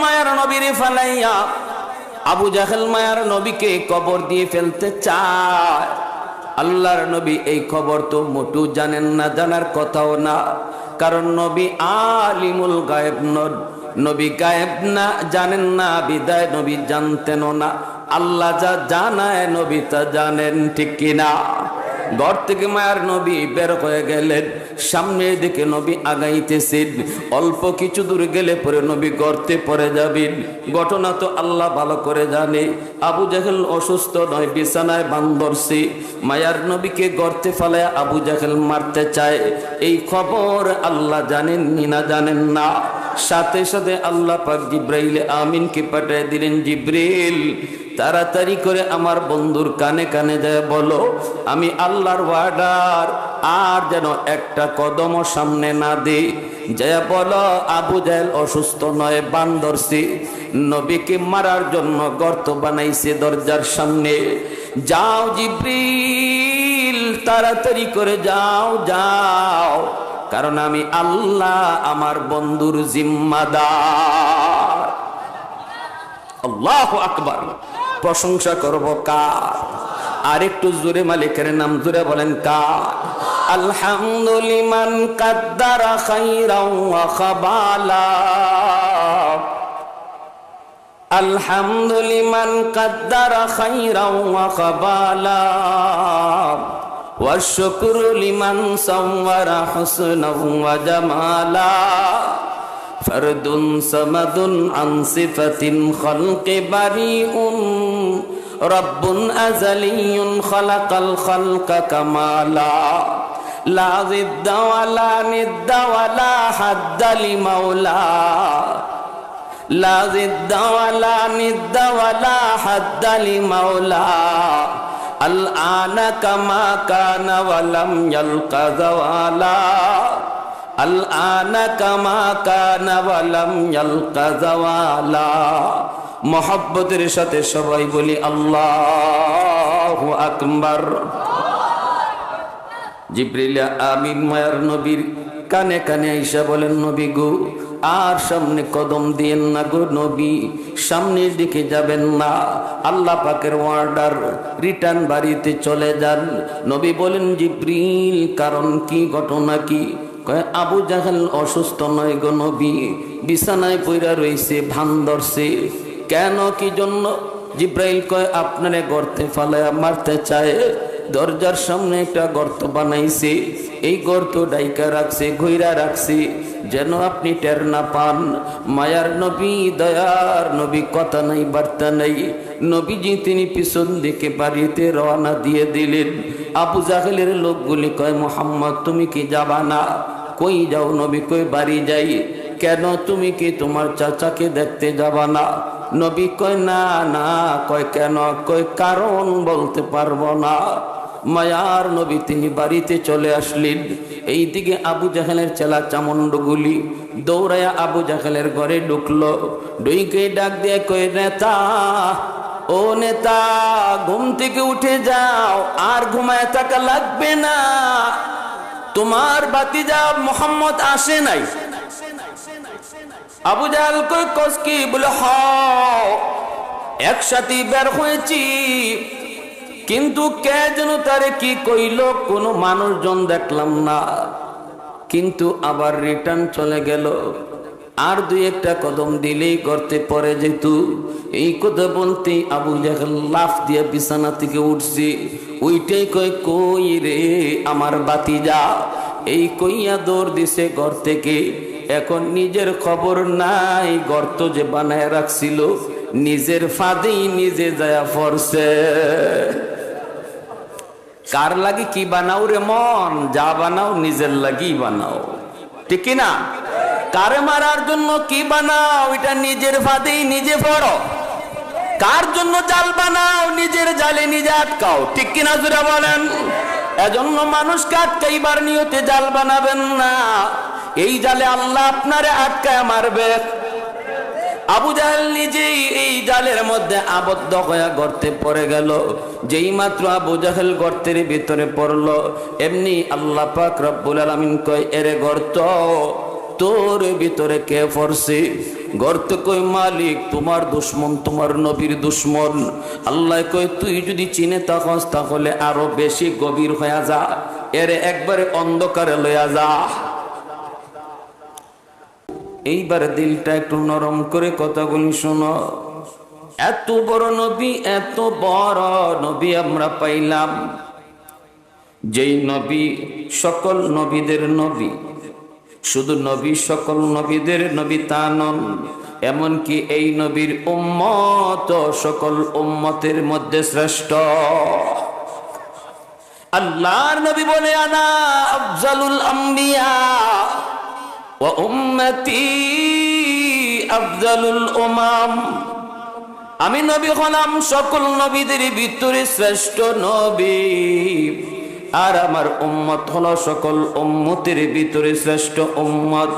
মায়ার নবীর ফালাইয়া আবু জাহেল মায়ার নবীকে কবর দিয়ে ফেলতে চায়। আল্লাহর নবী এই খবর তো মোটু জানেন না, জানার কথাও না, কারণ নবী আলিমুল গায়েব নবী গায়েব না, জানেন না, বিদায় নবী জানতেনও না। আল্লাহ যা জানায় নবী তা জানেন, ঠিক কিনা? ঘর থেকে মায়ার নবী বের হয়ে গেলেন, সামনের দিকে নবী আগাইতেছেন। অল্প কিছু দূর গেলে পরে নবী গর্তে পড়ে যাবেন। ঘটনা তো আল্লাহ ভালো করে জানে। আবু জাহেল অসুস্থ নয়, বিছানায় বান্দরছে। মায়ার নবীকে গর্তে ফেলায় আবু জাহেল মারতে চায়। এই খবর আল্লাহ জানেন না, জানেন না। সাথে সাথে আল্লাহ পাক জিব্রাইল আমিনকে পাঠিয়ে দিলেন, জিব্রিল তাড়াতাড়ি করে আমার বন্ধুর কানে কানে যায় বলো, আমি আল্লাহর ওয়ার্ডার, আর যেন একটা কদম সামনে না দে। যায় বলো আবু জাহেল অসুস্থ নয়, বান্দরছে, নবীকে মারার জন্য গর্ত বানাইছে দরজার সামনে। যাও জিব্রিল, তাড়াতাড়ি করে যাও, যাও, কারণ আমি আল্লাহ আমার বন্ধুর জিম্মাদার। আল্লাহু আকবার। প্রশংসা করব কার? আর একটু জোরে মালিকের নাম জোরে বলেন কার? আলহামদুলিমান কাদ্দারা খাইরাও ওয়া খাবালা, আলহামদুলিমান কাদ্দারা খাইরাও ওয়া খাবালা, ওয়া শুকরু লিমান সাওয়ারা হুসনাও ওয়া জামালা, ফরদুন সামাদুন আন সিফাতিন খালকি বারিউন, রব্বুন আযালিয়ুন খালাকাল খালকা কামালা, লা জিদ্দা ওয়ালা নিদ্দা ওয়ালা হাদ্দা লিমাওলা, লা জিদ্দা ওয়ালা নিদ্দা ওয়ালা হাদ্দা লিমাওলা, আল আনা কামা কানা ওয়ালাম ইয়ালকা যাওয়ালা, আল আনা কামা কানা ওয়ালাম ইয়ালকা যাওয়ালা। মোহাব্বতের সাথে সবাই বলি আল্লাহু আকবার। জিবরিল আমিন মায়ার নবীর কানে কানে আইসা বলেন, নবী গো আর সামনে কদম দিয়েন না গো নবী, সামনের দিকে যাবেন না, আল্লাহ পাকের ওয়ার্ডার, রিটার্ন বাড়িতে চলে যান। নবী বলেন, জিবরিল কারণ কি, ঘটনা কি? কয় আবু জাহেল অসুস্থ নয় গো নবী, বিছানায় পইরা রইছে, ভান ধরছে। কেন, কি জন্য? জিব্রাইল কয় আপনারে গর্তে ফালায়া মারতে চায়, দরজার সামনে একটা গর্ত বানাইছে, এই গর্ত ডাইকা রাখছে, ঘইরা রাখছে, যেন আপনি টের না পান। মায়ার নবী, দয়ার নবী, কথা নাই বার্তা নাই। নবীজি তিনি পিছন দিকে বাড়িতে রওনা দিয়ে দিলেন। আবু জাহেলের লোকগুলি কয়, মুহাম্মদ তুমি কি যাবা না? কই যাও নবী? কই বাড়ি যাই। কেন, তুমি কি তোমার চাচাকে দেখতে যাবা না? নবী কয় না না। কয় কেন? কয় কারণ বলতে পারবো না। মায়ার নবী তিনি বাড়িতে চলে আসলেন। এইদিকে আবু জাহেলের চেলা চামুন্ডগুলি দৌড়ায়া আবু জাহেলের ঘরে ঢুকলো। ঢুকে ডাক দিয়ে কয়, নেতা, ও নেতা, ঘুম থেকে উঠে যাও, আর ঘুমায় থাকা লাগবে না, তোমার ভাতিজা মুহাম্মদ আসে নাই। আবু জাহেল কয় কস কি? বলে হ, একসাথে বের হয়েছি, কিন্তু কে যেন তারে কি কইল, কোনো মানুষজন দেখলাম না, কিন্তু আবার রিটার্ন চলে গেল। আর দুই একটা কদম দিলেই গর্তে পড়ে যেত। এই কথা বলতে আবু জাহেল লাফ দিয়ে বিছানা থেকে উঠছে। ওইটাই কয়, কই রে আমার ভাতিজা? এই কইয়া দৌড় দিছে ঘর থেকে। এখন নিজের খবর নাই, গর্ত যে বানায় রাখছিল নিজের ফাঁদেই নিজে যায়া পড়ছে। কার লাগি কি বানাও রে মন? যা বানাও নিজের লাগি বানাও, ঠিক কিনা? কারে মারার জন্য কি বানাও, এটা নিজের ফাঁদেই নিজে পড়ো। কার জন্য জাল বানাও, নিজের জালে নিজে আটকাও, ঠিক কিনা জোরে বলেন? এজন্য মানুষকে আটকাইবার নিয়তে জাল বানাবেন না। এই জালে আল্লাহ আপনারে আটকায় মারবে। আবু জাহেল নিজেই এই জালের মধ্যে আবদ্ধ হয়ে গর্তে পড়ে গেল। যেই মাত্র আবু জাহেল গর্তের ভিতরে পড়লো, এমনি আল্লাহ পাক রব্বুল আলামিন কয়, এরে গর্ত, গর্তর ভিতরে কে পড়ছে? গর্ত কই মালিক তোমার দুশ্মন, তোমার নবীর দুশ্মন। আল্লাহ কই তুই যদি চিনে থাকস তাহলে আরো বেশি গভীর হয়ে যা, এর একবারে অন্ধকারে লইয়া যা। এইবার দিলটা একটু নরম করে কথাগুলি শোনো। এত বড় নবী, এত বড় নবী আমরা পাইলাম, যেই নবী সকল নবীদের নবী। শুধু নবী সকল নবীদের নবী তা নন, এমনকি এই নবীর উম্মত সকল উম্মতের মধ্যে শ্রেষ্ঠ। আল্লাহর নবী বলে আনা আফজালুল আম্বিয়া ওয়া উম্মতি আফজালুল উমাম। আমি নবী হলাম সকল নবীদের ভিতরে শ্রেষ্ঠ নবী, আর আমার উম্মত হলো সকল উম্মতের ভিতরে শ্রেষ্ঠ উম্মত।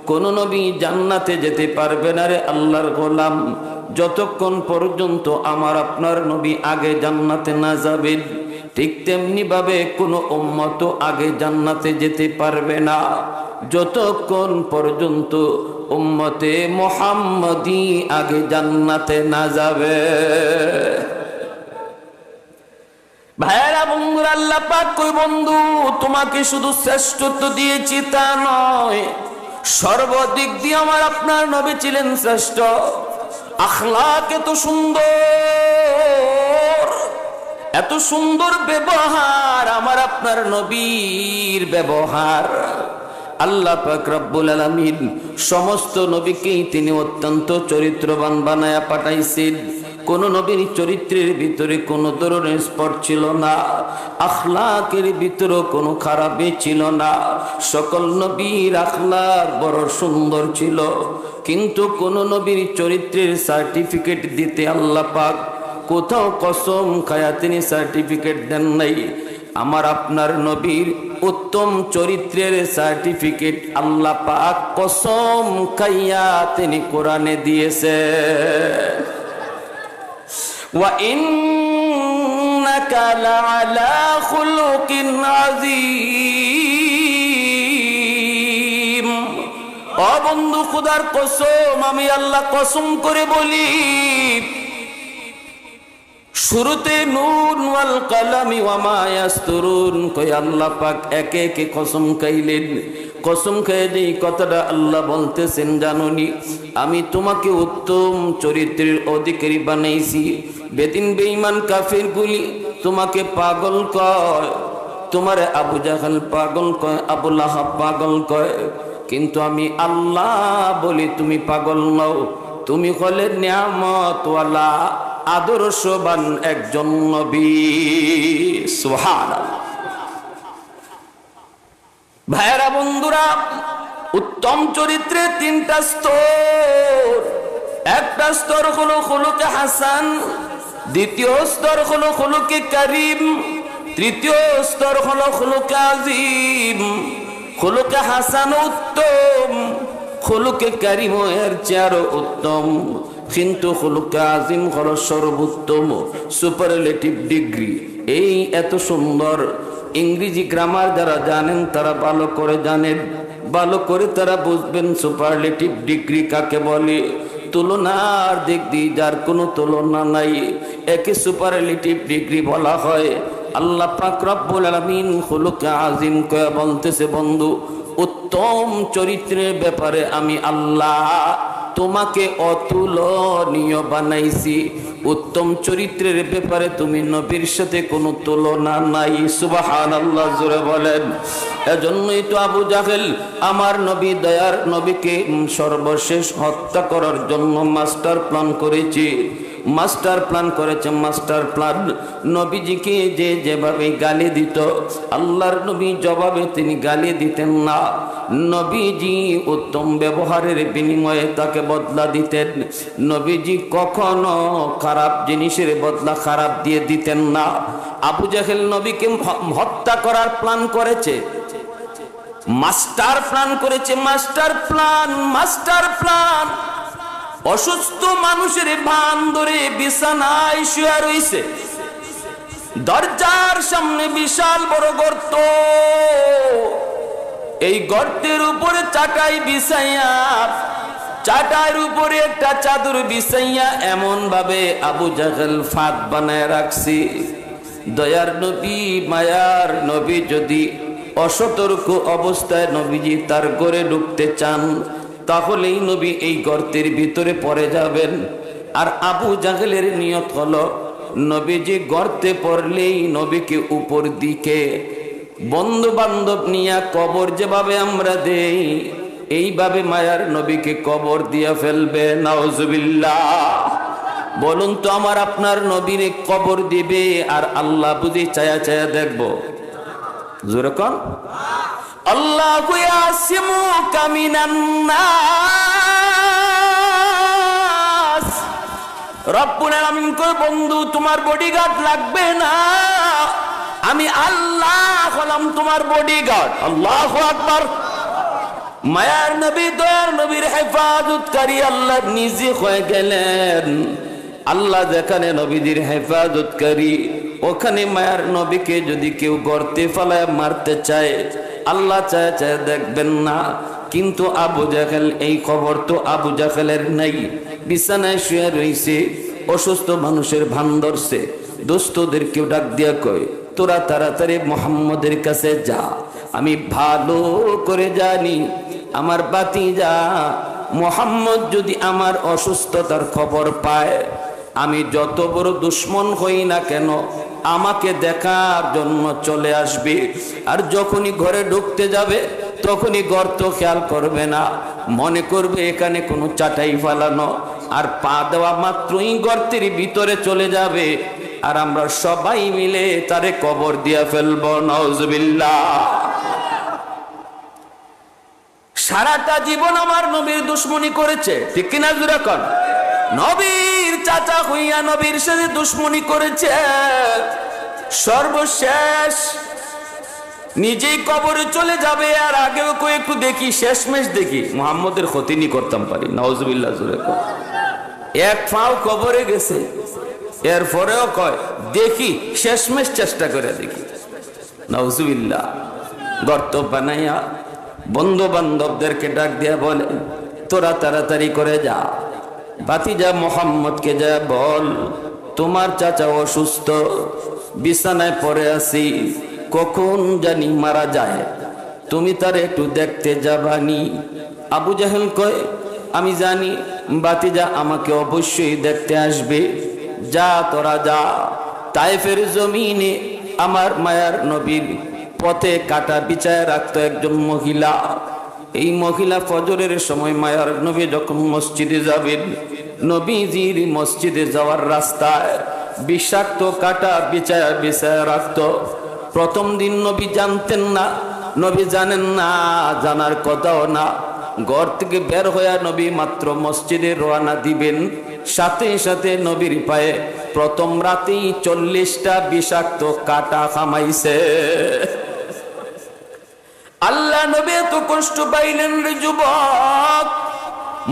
কোন নবী জান্নাতে যেতে পারবে না রে আল্লাহর গোলাম, যতক্ষণ পর্যন্ত আমার আপনার নবী আগে জান্নাতে না যাবেন। ঠিক তেমনি ভাবে কোন উম্মত আগে জান্নাতে যেতে পারবে না যতক্ষণ পর্যন্ত উম্মতে মুহাম্মদী আগে জান্নাতে না যাবে। ভাইরা বন্ধুরা, আল্লাহ পাক কই বন্ধু তোমাকে শুধু শ্রেষ্ঠত্ব দিয়েছি তা নয়, সর্বদিক দিয়ে আমার আপনার নবী ছিলেন শ্রেষ্ঠ। আখলাক এত সুন্দর, এত সুন্দর ব্যবহার আমার আপনার নবীর ব্যবহার। আল্লাহ পাক রব্বুল আলামিন সমস্ত নবীকেই তিনি অত্যন্ত চরিত্রবান বানায়া পাঠাইছেন। কোন নবীর চরিত্রের ভিতরে কোনো ধরনের স্পট ছিল না, আখলাকের ভিতরে কোনো খারাপই ছিল না। সকল নবীর আখলাক বড় সুন্দর ছিল, কিন্তু কোন নবীর চরিত্রের সার্টিফিকেট দিতে আল্লাহ পাক কোথাও কসম খায়া তিনি সার্টিফিকেট দেন নাই। আমার আপনার নবীর উত্তম চরিত্রের সার্টিফিকেট আল্লাহ পাক কসম খাইয়া তিনি কোরআনে দিয়েছে। ওয়া ইন্নাকা লাআলা খুলুকিন আযীম। ও বন্ধু, খোদার কসম, আমি আল্লাহ কসম করে বলি, শুরুতে নুন ওয়াল কলমি ওয়া মা ইয়াসতুরুন কই আল্লাহ পাক একে একে কসম খাইলেন। কসম খেয়ে যেই কথাটা আল্লাহ বলতেছেন জানুনি, আমি তোমাকে উত্তম চরিত্রের অধিকারী বানাইছি। বেদিন বেঈমান কাফির গুলি তোমাকে পাগল কয়, তোমারে আবু জাহল পাগল কয়, আবু লাহাব পাগল কয়, কিন্তু আমি আল্লাহ বলি তুমি পাগল নও। তুমি হলে নিয়ামতওয়ালা আদর্শবান একজন নবী। সুবহানাল্লাহ। ভাইরা বন্ধুরা, উত্তম চরিত্রের তিনটা স্তর। একটা স্তর হলো খুলুকে হাসান, দ্বিতীয় স্তর হলো খুলুকে কারীম, তৃতীয় স্তর হলো খুলুকে আযীম। খুলুকে হাসান উত্তম, খুলুকে কারীম এর চেয়ে উত্তম, কিন্তু খুলুকে আযীম হলো সর্বোত্তম, সুপারলেটিভ ডিগ্রি। এই এত সুন্দর ইংরেজি গ্রামার যারা জানেন তারা ভালো করে জানেন, ভালো করে তারা বুঝবেন সুপারলেটিভ ডিগ্রি কাকে বলে। তুলনার দিক দিয়ে যার কোনো তুলনা নাই, একে সুপারলেটিভ ডিগ্রি বলা হয়। আল্লাহ পাক রব্বুল আলামিন খুলুকে আযীম কয়ে বলতেছে, বন্ধু উত্তম চরিত্রের ব্যাপারে আমি আল্লাহ তোমাকে অতুলনীয় বানাইছি। উত্তম চরিত্রের ব্যাপারে তুমি নবীর সাথে কোনো তুলনা নাই। সুবহানাল্লাহ, জোরে বলেন। এজন্যই তো আবু জাহেল আমার নবী দয়ার নবীকে সর্বশেষ হত্যা করার জন্য মাস্টার প্ল্যান করেছে। মাস্টার প্ল্যান করেছে, মাস্টার প্ল্যান। নবীজিকে যে যেভাবে গালি দিত, আল্লাহর নবী জবাবে তিনি গালি দিতেন না। নবীজি উত্তম ব্যবহারের বিনিময়ে তাকে বদলা দিতেন। নবীজি কখনো খারাপ জিনিসের বদলা খারাপ দিয়ে দিতেন না। আবু জাহেল নবীকে হত্যা করার প্ল্যান করেছে, মাস্টার প্ল্যান করেছে, মাস্টার প্ল্যান, মাস্টার প্ল্যান। অসুস্থ মানুষের ভান ধরে বিছানায় শুয়ে রইছে, দরজার সামনে বিশাল বড় গর্ত। এই গর্তের উপরে চাটাই বিছাইয়া, চাটার উপরে একটা চাদর বিছাইয়া এমন ভাবে আবু জাহেল ফাঁদ বানায় রাখছি। দয়ার নবী, মায়ার নবী যদি অসতর্ক অবস্থায় নবীজি তার ঘরে ঢুকতে চান, তাহলেই নবী এই গর্তের ভিতরে পড়ে যাবেন। আর আবু জাহেলের নিয়ত হলো নবীজি গর্তে পড়লেই নবীকে উপর দিকে বন্ধু বান্ধব নিয়ে কবর যেভাবে আমরা দেই, এইভাবে মায়ার নবীকে কবর দিয়া ফেলবে। নাউজুবিল্লাহ। বলুন তো, আমার আপনার নবীরে কবর দিবে আর আল্লাহ বুঝি চায়া চায়া দেখবো? জোরে কোন আল্লাহু ইয়াসিমুকা মিনান নাস। রব্বুল আলামিন কয়, বন্ধু তোমার বডিগার্ড লাগবে না, আমি আল্লাহ হলাম তোমার বডিগার্ড। আল্লাহু আকবার। মায়ার নবী, দয়ার নবীর হেফাজতকারী আল্লাহ নিজে হয়ে গেলেন। আল্লাহ যেখানে নবীদের হেফাজতকারী, ওখানে মায়ার নবীকে যদি কেউ গর্তে ফেলায় মারতে চায়, আল্লাহ চায় চায় দেখবেন না। কিন্তু আবু জাহেল, এই খবর তো আবু জাহেলের নাই। বিছানায় শুয়ে রয়েছে, অসুস্থ মানুষের ভান ধরছে। দোস্তদের কেউ ডাক দিয়া কয়, তোরা তাড়াতাড়ি মুহাম্মদের কাছে যা। আমি ভালো করে জানি আমার ভাতিজা মুহাম্মদ যদি আমার অসুস্থতার খবর পায়, আমি যত বড় দুশ্মন হই না কেন আমাকে দেখার জন্য চলে আসবে। আর যখনই ঘরে ঢুকতে যাবে তখনই গর্ত খেয়াল করবে না, মনে করবে এখানে কোনো চাটাই ফালানো, আর পা দেওয়া মাত্রই গর্তের ভিতরে চলে যাবে। আর আমরা সবাই মিলে তারে কবর দিয়া ফেলবো। নাউজুবিল্লাহ। সারাটা জীবন আমার নবীর দুশ্মনী করেছে, ঠিক কিনা জোরে কোন? নবীর চাচা হইয়া নবীর সাথে দুশ্মনী করেছে। সর্বশেষ নিজেই কবরে চলে যাবে। আর আগেও কই একটু দেখি, শেষমেশ দেখি মুহাম্মদের ক্ষতিনি করতাম পারি। নাউজুবিল্লাহ জোরে কোন। এক পাও কবরে গেছে, এরপরেও কয় দেখি শেষমেশ চেষ্টা করে দেখি। নাউজুবিল্লাহ। গর্ত বানাইয়া বন্ধু বান্ধবদেরকে ডাক দিয়া বলে, তোরা তাড়াতাড়ি করে যা, ভাতিজা মোহাম্মদকে যা বল তোমার চাচা অসুস্থ, বিছানায় পড়ে আছি, কখন জানি মারা যায়, তুমি তার একটু দেখতে যাবানি। আবু জাহেল কয়, আমি জানি ভাতিজা আমাকে অবশ্যই দেখতে আসবে, যা তোরা যা। তায়েফের জমিনে আমার মায়ার নবীর পথে কাটা বিছায় রাখতো একজন মহিলা। এই মহিলা ফজরের সময় মায়ার নবী যখন মসজিদে যাবেন, নবীজির মসজিদে যাওয়ার রাস্তায় বিষাক্ত কাটা বিছায়া বিছায়া রাখতো। প্রথম দিন নবী জানতেন না, নবী জানেন না, জানার কথাও না। ঘর থেকে বের হইয়া নবী মাত্র মসজিদে রওনা দিবেন, সাথে সাথে নবীর পায়ে প্রথম রাতেই 40টা বিষাক্ত কাটা খামাইছে। আল্লাহ নবী এত কষ্ট পাইলেন রে যুবক।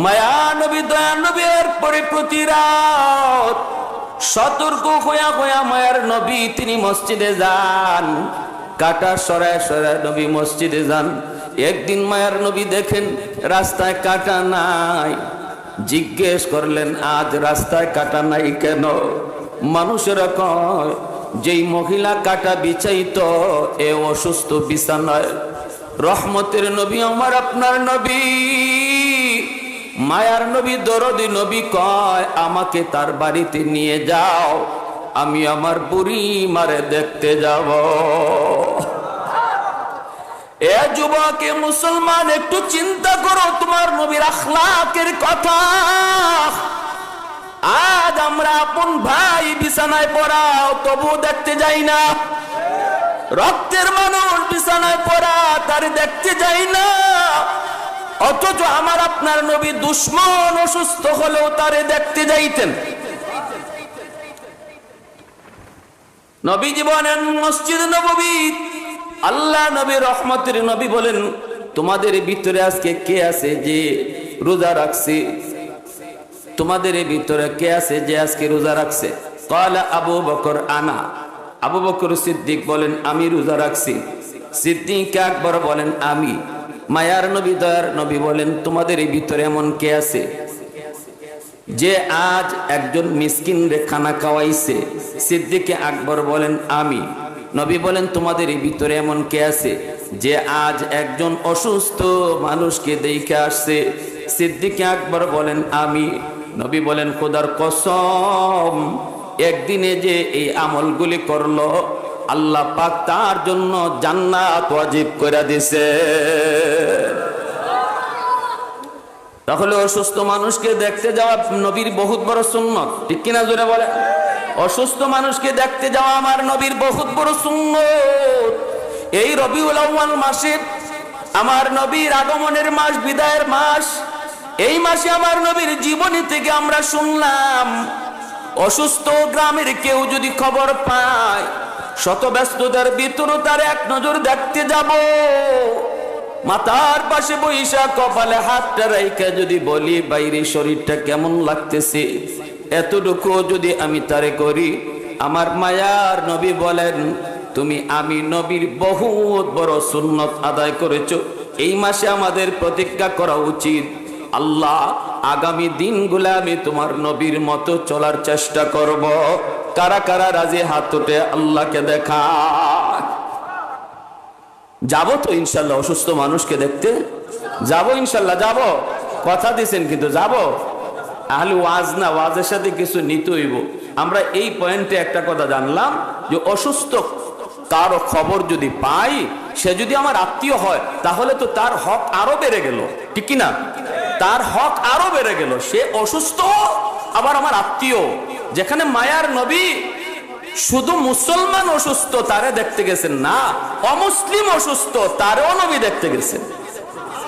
মায়া নবী, দয়া নবী এর পরে প্রতি রাত সতর্ক হইয়া হইয়া মায়ার নবী তিনি মসজিদে যান। কাটা সরায় সরায় নবী মসজিদে যান। একদিন মায়ার নবী দেখেন রাস্তায় কাটা নাই। জিজ্ঞেস করলেন, আজ রাস্তায় কাটা নাই কেন? মানুষেরা কয়, যেই মহিলা কাটা বিছাইতো এ অসুস্থ বিছানায়। রহমতের নবী আমার আপনার নবী, মায়ার নবী, দরদি নবী কয়, আমাকে তার বাড়িতে নিয়ে যাও, আমি আমার বুড়ি মারে দেখতে যাব। এ যুবক, এ মুসলমান, একটু চিন্তা করো তোমার নবীর আখলাকের কথা। আজ আমরা আপন ভাই বিছানায় পড়াও তবু দেখতে যাই না, রক্তের মানুষ বিছানায় পড়া তার দেখতে যাই না। অথচ আমার আপনার নবী দুশ্মন অসুস্থ হলেও তারে দেখতে যাইতেন। নবীজি বলেন মসজিদ নববী, আল্লাহ নবী রহমতের নবী বলেন, তোমাদের ভিতরে আজকে কে আছে যে রোজা রাখছে? তোমাদের ভিতরে কে আছে যে আজকে রোজা রাখছে? ক্বালা আবু বকর আনা। আবু বকর সিদ্দিক বলেন, আমি রোজা রাখছি। সিদ্দিক আকবর বলেন, আমি। মায়ার নবী দয়ার নবী বলেন, তোমাদের এই ভিতরে এমন কে আছে যে আজ একজন মিসকিন রে খানা খাওয়াইছে? সিদ্দিকে আকবর বলেন, আমি। নবী বলেন, তোমাদের এই ভিতরে এমন কে আছে যে আজ একজন অসুস্থ মানুষকে দেখে আসছে? সিদ্দিকে আকবর বলেন, আমি। নবী বলেন, খোদার কসম, একদিনে যে এই আমলগুলি করলো আল্লাহ পাক তার জন্য জান্নাত ওয়াজিব করে দিছে। তাহলে অসুস্থ মানুষকে দেখতে যাওয়া নবীর বহুত বড় সুন্নত, ঠিক কিনা জোরে বলে? অসুস্থ মানুষকে দেখতে যাওয়া আমার নবীর বহুত বড় সুন্নত। এই রবিউল আউয়াল মাসে আমার নবীর আগমনের মাস, বিদায়ের মাস, এই মাসে আমার নবীর জীবনী থেকে আমরা শুনলাম অসুস্থ গ্রামের কেউ যদি খবর পায়, শত ব্যস্ততার ভিতরে তার এক নজর দেখতে যাব, মাথার পাশে বৈশা কপালে হাতটা রাইখা যদি বলি, বাইরে শরীরটা কেমন লাগতেছে, এতটুকু যদি আমি তারে করি, আমার মায়ার নবী বলেন, তুমি আমি নবীর বহুত বড় সুন্নত আদায় করেছো। এই মাসে আমাদের প্রতিজ্ঞা করা উচিত, আল্লাহ আগামী দিনগুলো আমি তোমার নবীর মতো চলার চেষ্টা করব। কারা কারা রাজি হাত উঠে আল্লাহকে দেখা? যাবো তো ইনশাল্লাহ, অসুস্থ মানুষকে দেখতে যাবো ইনশাল্লাহ, যাবো, কথা দিছেন কিন্তু যাবো। আহলে ওয়াজ না, ওয়াজের সাথে কিছু নিতে হইব। আমরা এই পয়েন্টে একটা কথা জানলাম যে অসুস্থ কারো খবর যদি পাই, সে যদি আমার আত্মীয় হয়, তাহলে তো তার হক আরো বেড়ে গেল, ঠিক কিনা? তার হক আরো বেড়ে গেল। সে অসুস্থ আবার আমার আত্মীয়। যেখানে মায়ার নবী শুধু মুসলমান অসুস্থ তারে দেখতে গেছেন না, অমুসলিম অসুস্থ তারেও নবী দেখতে গেছেন।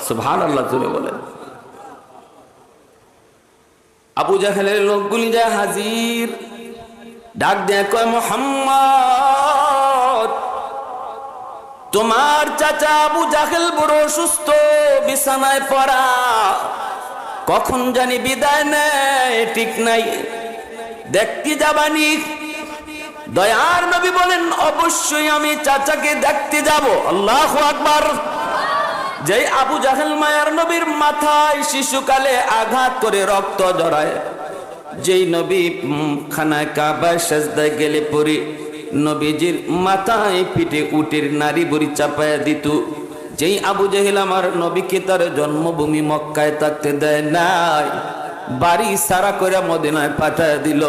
সুবহানাল্লাহ জুড়ে বলেন। আবু জাহেলের লোকগুলি যায় হাজির, ডাক দেয়, কয় মুহাম্মদ, তোমার চাচা আবু জাহেল বড় অসুস্থ, বিছানায় পড়া, কখন জানি বিদায় নেয়, ঠিক নাই, দেখতে যাবানি? দয়ার নবী বলেন, অবশ্যই আমি চাচাকে দেখতে যাব। আল্লাহু আকবার। যেই আবু জাহেল মায়ার নবীর মাথায় শিশুকালে আঘাত করে রক্ত জড়ায়, যেই নবী খানায় কাবায় সেজদায় গেলে পরে নবীজির মাথায় পিঠে উটের নারী বুড়ি চাপায়া দিত, যেই আবু জাহেল আমার নবীকে তার জন্মভূমি মক্কায় থাকতে দেয় নাই, বাড়ি সারা করে মদিনায় পাঠায় দিল,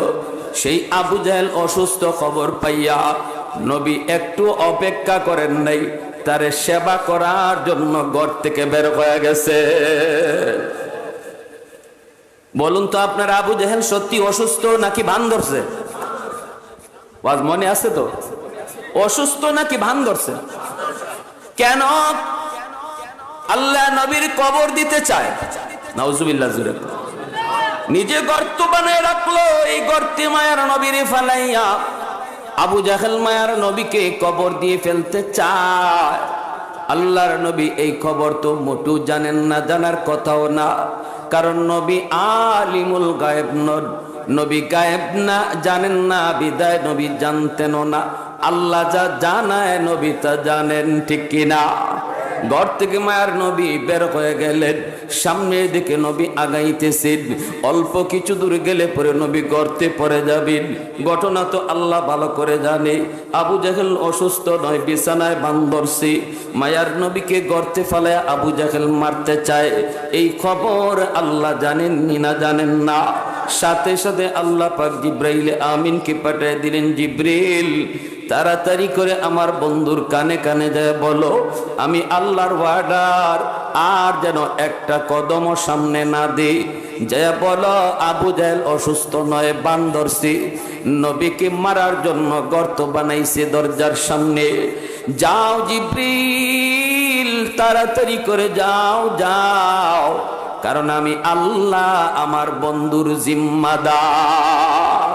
সেই আবু জাহেল অসুস্থ খবর পাইয়া নবী একটু অপেক্ষা করেন নাই, তারে সেবা করার জন্য ঘর থেকে বের হয়ে গেছে। বলুন তো আপনার আবু জাহেল সত্যি অসুস্থ নাকি ভান ধরছে? ওয়াজ মনে আছে তো? অসুস্থ নাকি ভান ধরছে? কেন? আল্লাহ নবীর কবর দিতে চায়। নাউজুবিল্লাহ জুরে। নিজে গর্ত বানায় রাখলো, এই গর্তে মায়ার নবীরে ফালাইয়া আবু জাহেল মায়ার নবীকে কবর দিয়ে ফেলতে চায়। আল্লাহর নবী এই খবর তো মোটু জানেন না, জানার কথাও না, কারণ নবী আলিমুল গায়েব, নবী গায়েব না, জানেন না, বিদায় নবী জানতেনও না। আল্লাহ যা জানায় নবী তা জানেন, ঠিক কিনা? ঘর থেকে মায়ার নবী বের হয়ে গেলেন, সামনের দিকে নবী আগাইতেছেন, অল্প কিছু দূর গেলে পরে নবী গর্তে পড়ে যাবেন। ঘটনা তো আল্লাহ ভালো করে জানে। আবু জাহেল অসুস্থ নয়, বিছানায় বান ধরছে, মায়ার নবীকে গর্তে ফেলায় আবু জাহেল মারতে চায়। এই খবর আল্লাহ জানেন না, জানেন না। সাথে সাথে আল্লাহ পাক জিব্রাইল আমিনকে পাঠিয়ে দিলেন, জিব্রিল তাড়াতাড়ি করে আমার বন্ধুর কানে কানে যায় বলো, আমি আল্লাহর ওয়ার্ডার, আর যেন একটা কদমও সামনে না দেই। যায় বলো আবু জাহেল অসুস্থ নয়, বান ধরছে, নবীকে মারার জন্য গর্ত বানাইছে দরজার সামনে। যাও জিব্রিল, তাড়াতাড়ি করে যাও, যাও, কারণ আমি আল্লাহ আমার বন্ধুর জিম্মাদার।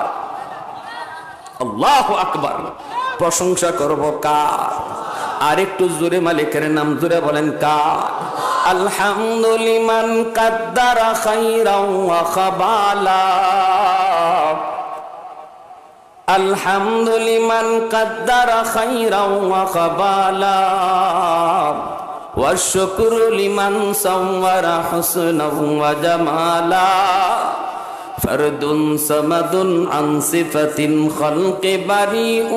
আল্লাহু আকবার। প্রশংসা করব কার? আর একটু জোরে মালিকের নাম জোরে বলেন কার? আলহামদুলিমান কাদ্দারা খাইরাও ওয়া খাবালা, আলহামদুলিমান কাদ্দারা খাইরাও ওয়া খাবালা, والشكر لمن صور حسنا وجمالا فرد صمد عن صفة الخلق بريء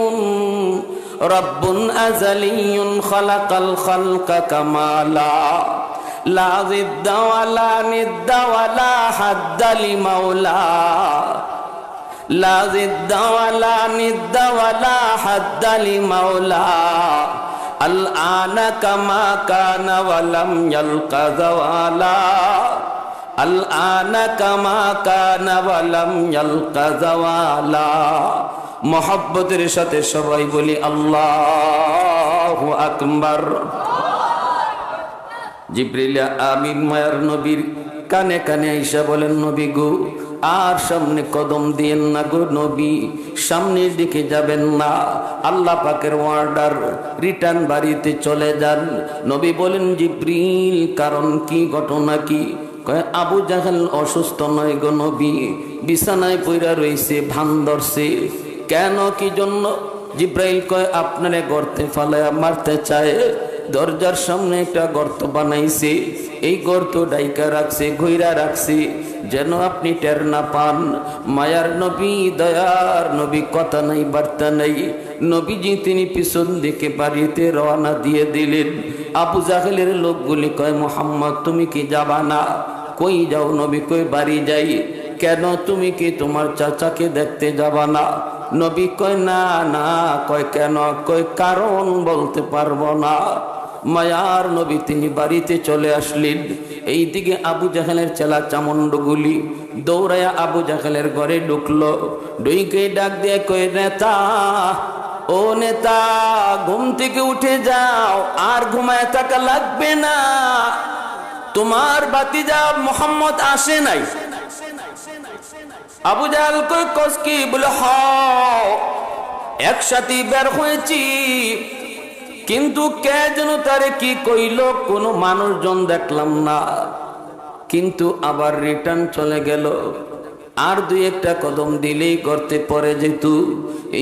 رب أزلي خلق الخلق كمالا لا ضد ولا ند ولا حد لمولى لا ضد ولا ند ولا حد لمولى الآن كما كان ولم يلق زوالا الآن كما كان ولم يلق زوالا محبতের সাথে সবাই বলি আল্লাহু আকবার। জিবরিল আমিন মায়ার নবীর কানে কানে আইসা বলেন, নবী গো আর সামনে কদম দিয়েন না গো নবী, সামনের দিকে যাবেন না, আল্লাহ পাকের অর্ডার, রিটার্ন বাড়িতে চলে যান। নবী বলেন, জিবরিল কারণ কি, ঘটনা কি? কয় আবু জাহেল অসুস্থ নয় গো নবী, বিছানায় পইরা রইছে, ভান ধরছে। কেন, কি জন্য? জিব্রাইল কয় আপনারে গর্তে ফালায়া মারতে চায়, দরজার সামনে একটা গর্ত বানাইছে, এই গর্ত ডাইকা রাখছে, ঘইরা রাখছে, যেন আপনি টের না পান। মায়ার নবী, দয়ার নবী, কথা নাই বার্তা নাই। নবীজি তিনি পিছন দিকে বাড়িতে রওনা দিয়ে দিলেন। আবু জাহেলের লোকগুলি কয়, মুহাম্মদ তুমি কি যাবা না? কই যাও নবী? কই বাড়ি যাই। কেন, তুমি কি তোমার চাচাকে দেখতে যাবা না? নবী কয় না না। কয় কেন? কয় কারণ বলতে পারবো না। মায়ার নবী তিনি বাড়িতে চলে আসলেন। এইদিকে আবু জাহেলের চেলা চামুন্ডগুলি দৌড়ায়া আবু জাহেলের ঘরে ঢুকলো। ঢুকে ডাক দিয়ে কয়, নেতা, ও নেতা, ঘুম থেকে উঠে যাও, আর ঘুমায় থাকা লাগবে না, তোমার ভাতিজা মুহাম্মদ আসে নাই। আবু জাহেল কই কস কি? বলে হ, একসাথে বের হয়েছি, কিন্তু কে যেন তারে কি কইল, কোনো মানুষজন দেখলাম না, কিন্তু আবার রিটার্ন চলে গেল। আর দুই একটা কদম দিলেই গর্তে পড়ে যেত।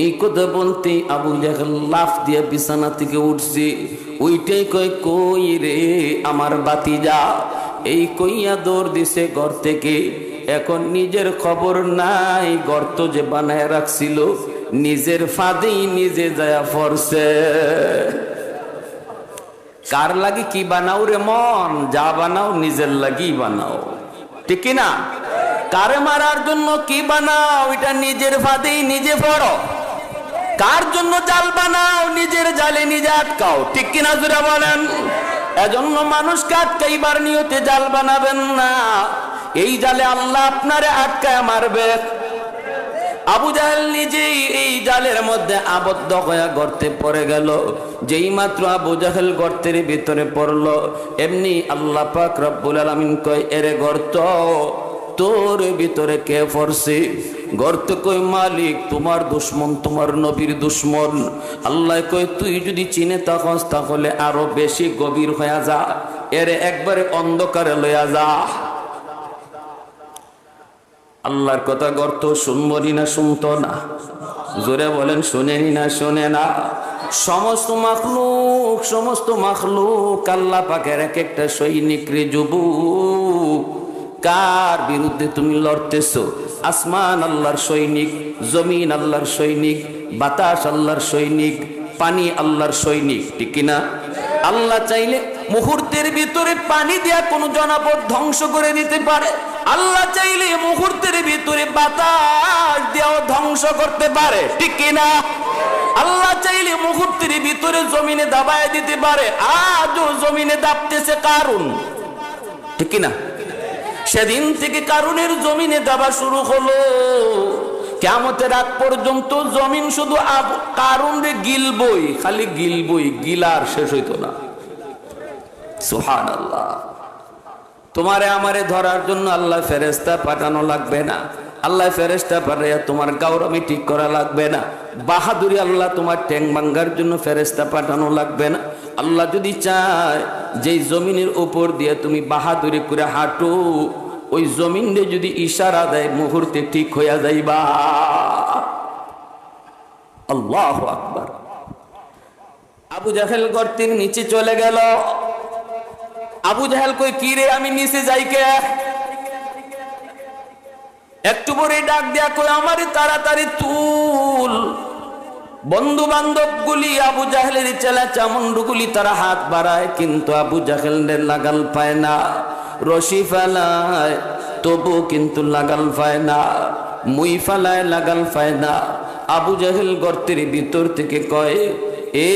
এই কথা বলতে আবু জাহেল লাফ দিয়ে বিছানা থেকে উঠছে। ওইটাই কয়, কই রে আমার ভাতিজা? এই কইয়া দৌড় দিছে ঘর থেকে। এখন নিজের খবর নাই, গর্ত যে বানায় রাখছিল নিজের ফাঁদেই নিজে যায়া পড়ছে। কার লাগি কি বানাও রে মন? যা বানাও নিজের লাগি বানাও, ঠিক না? কারে মারার জন্য কি বানাও, এটা নিজের ফাঁদেই নিজে পড়ো। কার জন্য জাল বানাও, নিজের জালে নিজে আটকাও, ঠিক কিনা জোরে বলেন? এজন্য মানুষকে আটকাইবার নিয়তে জাল বানাবেন না, এই জালে আল্লাহ আপনারে আটকায় মারবে। আবু জাহেল নিজেই এই জালের মধ্যে আবদ্ধ হয়ে গর্তে পড়ে গেল। যেই মাত্র আবু জাহেল গর্তের ভিতরে পড়লো, এমনি আল্লাহ পাক রব্বুল আলামিন কয়, এরে গর্ত, তোর ভিতরে কে পড়ছে? গর্ত কই, মালিক তোমার দুশ্মন, তোমার নবীর দুশ্মন। আল্লাহ কই, তুই যদি চিনে থাকস তাহলে আরো বেশি গভীর হয়ে যা, এরে একবারে অন্ধকারে লইয়া যা। আল্লাহর কথা গর্ত শুনবনি না, শুনতো না? জোরে বলেন, শুনেনি না শোনে না? সমস্ত মাখলুক আল্লাহ পাকের এক একটা সৈনিক রে যুবক। কার বিরুদ্ধে তুমি লড়তেছো? আসমান আল্লাহর সৈনিক, জমিন আল্লাহর সৈনিক, বাতাস আল্লাহর সৈনিক, পানি আল্লাহর সৈনিক, ঠিক না? আল্লাহ চাইলে মুহূর্তের ভিতরে পানি দেয়া কোন জনপদ ধ্বংস করে দিতে পারে। আল্লাহ চাইলে মুহূর্তের ভিতরে বাতাস দেওয়া ধ্বংস করতে পারে, ঠিক কিনা? আল্লাহ চাইলে মুহূর্তের ভিতরে জমিনে দাবায় দিতে পারে। আজও জমিনে দাবতেছে কারুন, ঠিক কিনা? সেদিন থেকে কারুনের জমিনে দাবা শুরু হলো। কিয়ামতের আগ পর্যন্ত জমিন শুধু কারুন রে গিলবই, খালি গিলবই, গিলার শেষ হইতো না। সুবহানাল্লাহ। তোমারে আমারে ধরার জন্য আল্লাহ ফেরেশতা পাঠানো লাগবে না। আল্লাহ ফেরেশতা পাঠাইয়া তোমার গাওরামি ঠিক করা লাগবে না। বাহাদুরি আল্লাহ তোমার ট্যাং ভাঙ্গার জন্য ফেরেশতা পাঠানো লাগবে না। আল্লাহ যদি চায় যেই জমিনের উপর দিয়ে তুমি বাহাদুরি করে হাঁটো, ওই জমিনে যদি ইশারা দেয় মুহূর্তে ঠিক হইয়া যাইবা। আল্লাহু আকবার। আবু জাহেল গর্তের নিচে চলে গেল। আবু জাহেল কই কি রে, আমি নিচে যাই কে? একটু পরে ডাক দেয়া কই আমারে তাড়াতাড়ি তুল। বন্ধু বান্ধব গুলি, আবু জাহেলের চেলা চামুন্ডু গুলি তারা হাত বাড়ায়, কিন্তু আবু জাহেলের লাগাল পায় না। রশি ফেলায় তবু কিন্তু লাগাল পায় না, মুই ফেলায় লাগাল পায় না। আবু জাহেল গর্তের ভিতর থেকে কয়, এ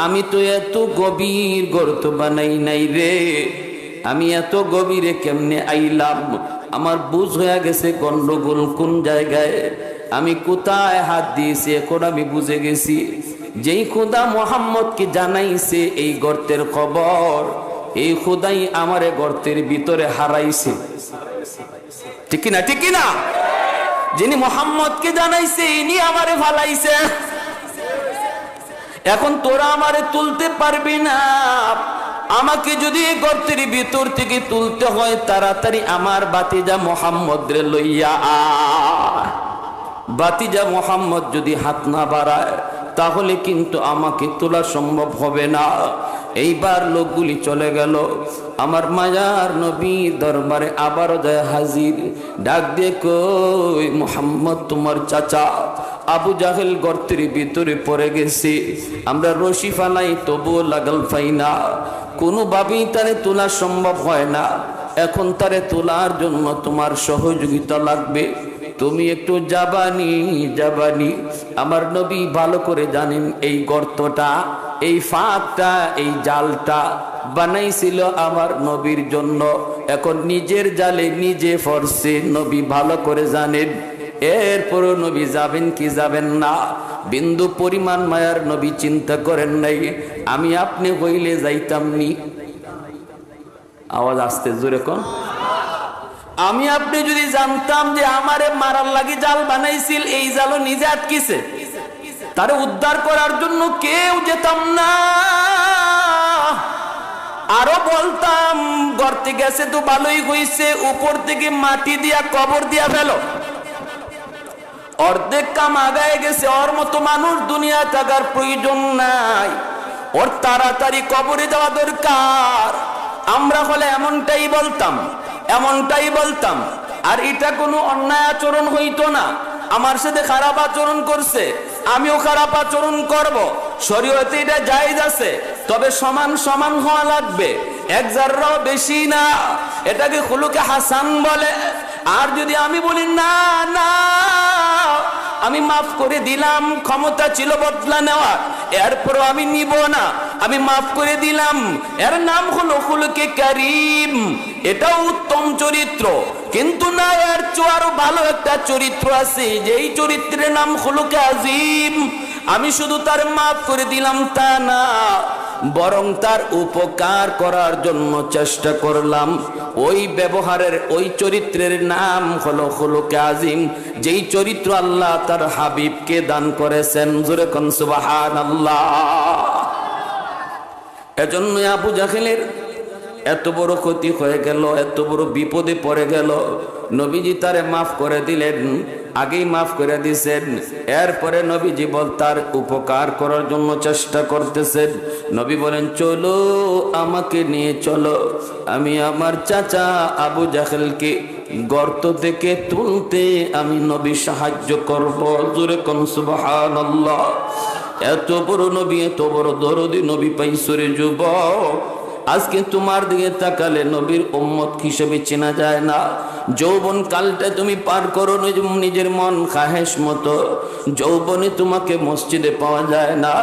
আমি তো এত গভীর গর্ত বানাই নাই রে, আমি এত গভীরে কেমনে আইলাম? আমার বুঝ হয়ে গেছে গন্ডগোল কোন জায়গায়, আমি কোথায় হাত দিয়েছি এখন আমি বুঝে গেছি। যেই খোদা মোহাম্মদকে জানাইছে এই গর্তের খবর, এই খোদাই আমারে গর্তের ভিতরে হারাইছে। ঠিক না, ঠিক না? যিনি মোহাম্মদকে জানাইছে ইনি আমারে ফালাইছে। এখন তোরা আমারে তুলতে পারবি না। আমাকে যদি গর্তের ভিতর থেকে তুলতে হয়, তাড়াতাড়ি আমার বাতিজা মোহাম্মদ রে লইয়া আ। বাতিজা মোহাম্মদ যদি হাত না বাড়ায় তাহলে কিন্তু আমাকে তোলা সম্ভব হবে না। এইবার লোকগুলি চলে গেল। আমার মায়ার নবী দরবারে আবারও যায় হাজির। ডাক দিয়ে কই, মোহাম্মদ তোমার চাচা আবু জাহেল গর্তের ভিতরে পড়ে গেছে, আমরা রশি ফালাই তবুও লাগাল পাই না, কোনোভাবেই তারে তোলা সম্ভব হয় না। এখন তারে তোলার জন্য তোমার সহযোগিতা লাগবে, তুমি একটু যাবানি। আমার নবী ভালো করে জানেন এই গর্তটা, এই ফাঁকটা, এই জালটা বানাইছিল আমার নবীর জন্য। এখন নিজের জালে নিজে ফরছে, নবী ভালো করে জানেন। এরপরও নবী যাবেন কি যাবেন না, বিন্দু পরিমাণ মায়ার নবী চিন্তা করেন নাই। আমি আপনি হইলে যাইতাম নি। আওয়াজ আসতে জোরে কোন। আমি আপনি যদি জানতাম যে আমারে মারার লাগি জাল বানাইছিল, এই জালও নিজে আটকিছে, তারে উদ্ধার করার জন্য কেউ যেতাম না। আরো বলতাম গর্তে গেছে তো ভালোই হইছে, উপর থেকে মাটি দিয়া কবর দিয়া ফেলো। অর্ধেক কাম আগায় গেছে, ওর মতো মানুষ দুনিয়া থাকার প্রয়োজন নাই, ওর তাড়াতাড়ি কবরে যাওয়া দরকার। আমরা হলে এমনটাই বলতাম। আর এটা কোনো অন্যায় আচরণ হইতো না। আমার সাথে খারাপ আচরণ করছে, আমিও খারাপ আচরণ করব, শরীয়তে এটা জায়েজ আছে, তবে সমান সমান হওয়া লাগবে, এক জাররাও বেশি না। এটাকে খুলুকে হাসান বলে। আর যদি আমি বলি না না আমি মাফ করে দিলাম, ক্ষমতা ছিল বদলা নেওয়ার, এরপরও আমি নিব না, আমি মাফ করে দিলাম, এর নাম হলো খুলুকে কারীম, এটাও উত্তম চরিত্র। কিন্তু না, এর চেয়ে আরো ভালো একটা চরিত্র আছে, যেই চরিত্রের নাম খুলুকে আজিম। আমি শুধু তার মাফ করে দিলাম তা না, বরং তার উপকার করার জন্য চেষ্টা করলাম। ওই ব্যবহারের, ওই চরিত্রের নাম হলো খুলুকে আজিম, যেই চরিত্র আল্লাহ তার হাবিবকে দান করেছেন। জোরে কোন সুবহানাল্লাহ। এজন্য আবু জাহেলের এত বড় ক্ষতি হয়ে গেল, এত বড় বিপদে পড়ে গেল। নবীজি তারে মাফ করে দিলেন, আগেই মাফ করে দিয়েছেন। এরপরে নবীজি তার উপকার করার জন্য চেষ্টা করতেছেন। নবী বলেন, চলো আমাকে নিয়ে চলো, আমি আমার চাচা আবু জাহেলকে গর্ত থেকে তুলতে আমি নবী সাহায্য করব। জোরে কোন সুবহানাল্লাহ। এত বড় নবী, এত বড় দরদি নবী পাইছরে যুবক। আজকে তোমার দিকে তাকালে নবীর উম্মত হিসেবে চেনা যায় না। যৌবন কালটা তুমি পার করো নিজের মন খাহেশ মতো। যৌবনে তোমাকে মসজিদে পাওয়া যায় না,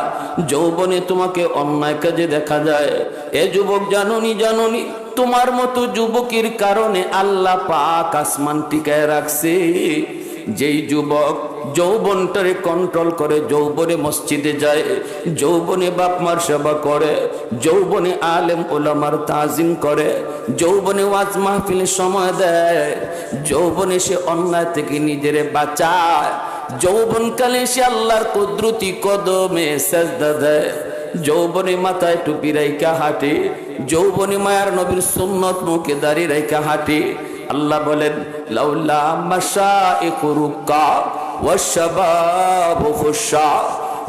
যৌবনে তোমাকে অন্যায় কাজে দেখা যায়। এ যুবক জানোনি তোমার মতো যুবকের কারণে আল্লাহ পাক আসমান টিকায় রাখছে। যেই যুবক যৌবনটারে কন্ট্রোল করে, যৌবনে মসজিদে যায়, যৌবনে বাপ মার সেবা করে, যৌবনে আলেম ওলামার তাজিম করে, যৌবনে ওয়াজ মাহফিলে সময় দেয়, যৌবনে সে অন্যায় থেকে নিজেরে বাঁচায়, যৌবনকালে সে আল্লাহর কুদরতি কদমে সেজদা দেয়, যৌবনে মাথায় টুপি রাইখা হাঁটে, যৌবনে মায়ার নবীর সুন্নত মুখে দাঁড়িয়ে রাইখা হাঁটে। আল্লাহ বলেন, লাউলা মাশাইখু রুক্কা ওয়াশ শাবাবু খুশা।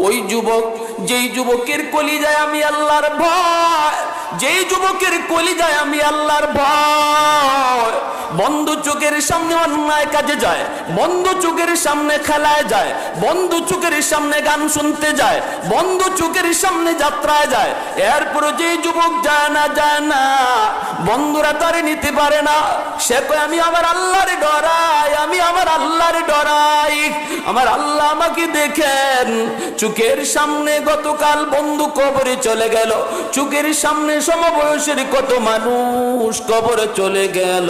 ওই যুবক যেই যুবকের কলিজায় আমি আল্লাহর ভয়, যেই যুবকের কলিজায় আমি আল্লাহর ভয়, বন্ধু চোখের সামনে অন্যায় কাজে যায়, বন্ধু চোখের সামনে খেলায় যায়, বন্ধু চোখের সামনে গান শুনতে যায়, বন্ধু চোখের সামনে যাত্রায় যায়, এরপরে যে যুবক যায় না বন্ধুরা তারে নিতে পারে না, সে কয় আমি আমার আল্লাহর ডরাই, আমি আমার আল্লাহর ডরাই, আমার আল্লাহ আমাকে দেখেন। চোখের সামনে গতকাল বন্ধু কবরে চলে গেল, চোখের সামনে সমবয়সের কত মানুষ কবরে চলে গেল।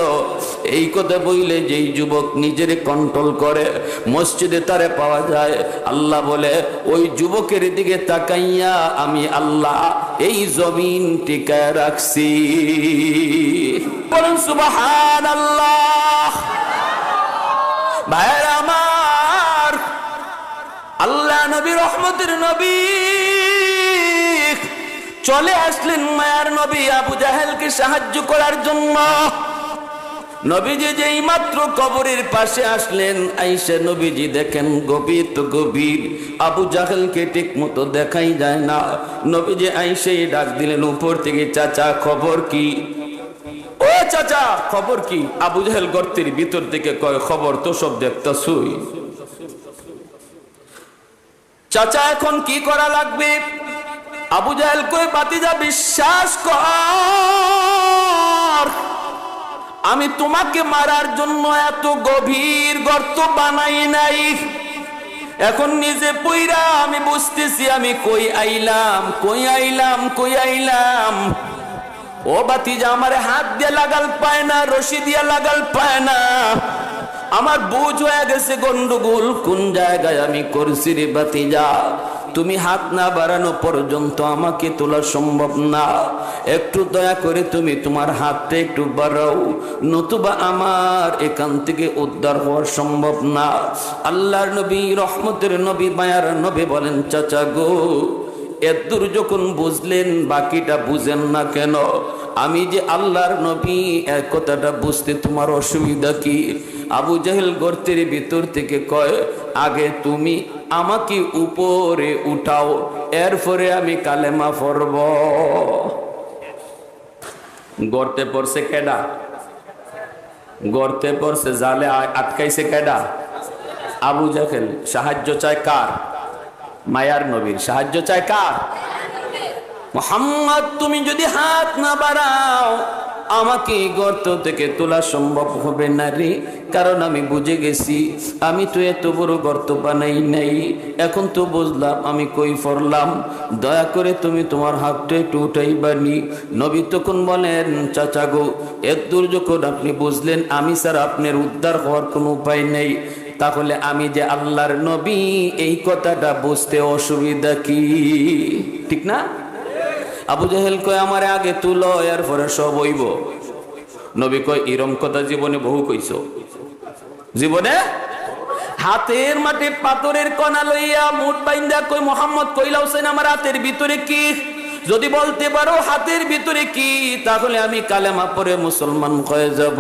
এই কথা বইলে যেই যুবক নিজের কন্ট্রোল করে মসজিদে তারে পাওয়া যায়। আল্লাহ বলে ওই যুবকের দিকে তাকাইয়া আমি আল্লাহ এই জমিন টিকায় রাখছি। বলুন সুবহানাল্লাহ। ভাইরা আমার, আল্লাহ নবী রহমতের নবী চলে আসলেন মায়ার নবী আবু জাহেলকে সাহায্য করার জন্য। নবীজি যেই মাত্র কবরের পাশে আসলেন, আইসা নবীজি দেখেন গভীর তো গভীর, আবু জাহেলকে ঠিক মতো দেখাই যায় না। নবীজি আইসেই ডাক দিলেন উপর থেকে, চাচা খবর কি? ও চাচা খবর কি? আবু জাহেল গর্তের ভিতর থেকে কয়, খবর তো সব দেখতাছুই। চাচা এখন কি করা লাগবে? আবু জাহেল কয়, বাতিজা বিশ্বাস কর, আমি তোমাকে মারার জন্য এত গভীর গর্ত বানাই নাই। এখন নিজে পইরা আমি বুঝতেছি আমি কই আইলাম, কই আইলাম, কই আইলাম। ও বাতিজা আমারে হাত দিয়ে লাগাল পায় না, রশি দিয়ে লাগাল পায় না। আমার বুঝ হয়ে গেছে গন্ডগোল কোন জায়গায় আমি করছি রে বাতিজা। তুমি হাত না বাড়ানো পর্যন্ত আমাকে তোলা সম্ভব না। একটু দয়া করে তুমি তোমার হাতটা একটু বাড়াও, নতুবা আমার এখান থেকে উদ্ধার হওয়া সম্ভব না। আল্লাহর নবী রহমতের নবী মায়ার নবী বলেন, চাচা গো এদূর যখন বুঝলেন বাকিটা বুঝেন না কেন? আমি যে আল্লাহর নবী এক কথাটা বুঝতে তোমার অসুবিধা কি? আবু জাহেল গর্তের ভিতর থেকে কয়, আগে তুমি আমাকে উপরে উঠাও, এরপরে আমি কালেমা পড়ব। গর্তে পড়ছে কেডা? গর্তে পড়ছে, জালে আটকাইছে কেডা? আবু জাহেল। সাহায্য চায় কার? মায়ার নবীর। সাহায্য চায় কার? মুহাম্মদ তুমি যদি হাত না বাড়াও আমাকে গর্ত থেকে তোলা সম্ভব হবে না রে, কারণ আমি বুঝে গেছি আমি তো এত বড় গর্ত বানাই নাই। এখন তো বুঝলাম আমি কই পড়লাম, দয়া করে তুমি তোমার হাতটা একটু উঠাইবানি। নবী তখন বলেন, চাচা গো এত দূর যখন আপনি বুঝলেন আমি স্যার আপনার উদ্ধার হওয়ার কোনো উপায় নেই, তাহলে আমি যে আল্লাহর নবী এই কথাটা বুঝতে অসুবিধা কি? ঠিক না? আবু জাহেল কয়, আমার আগে তুলো এরপরে সব হইব। নবী কয়, এরম কথা জীবনে বহু কইছ। জীবনে হাতের মাঠে পাথরের কণা লইয়া মুঠ বাইন্দা কই, মোহাম্মদ কইলা হোসেন আমার হাতের ভিতরে কি? যদি বলতে পারো হাতের ভিতরে কি, তাহলে আমি কালেমা পড়ে মুসলমান হয়ে যাব।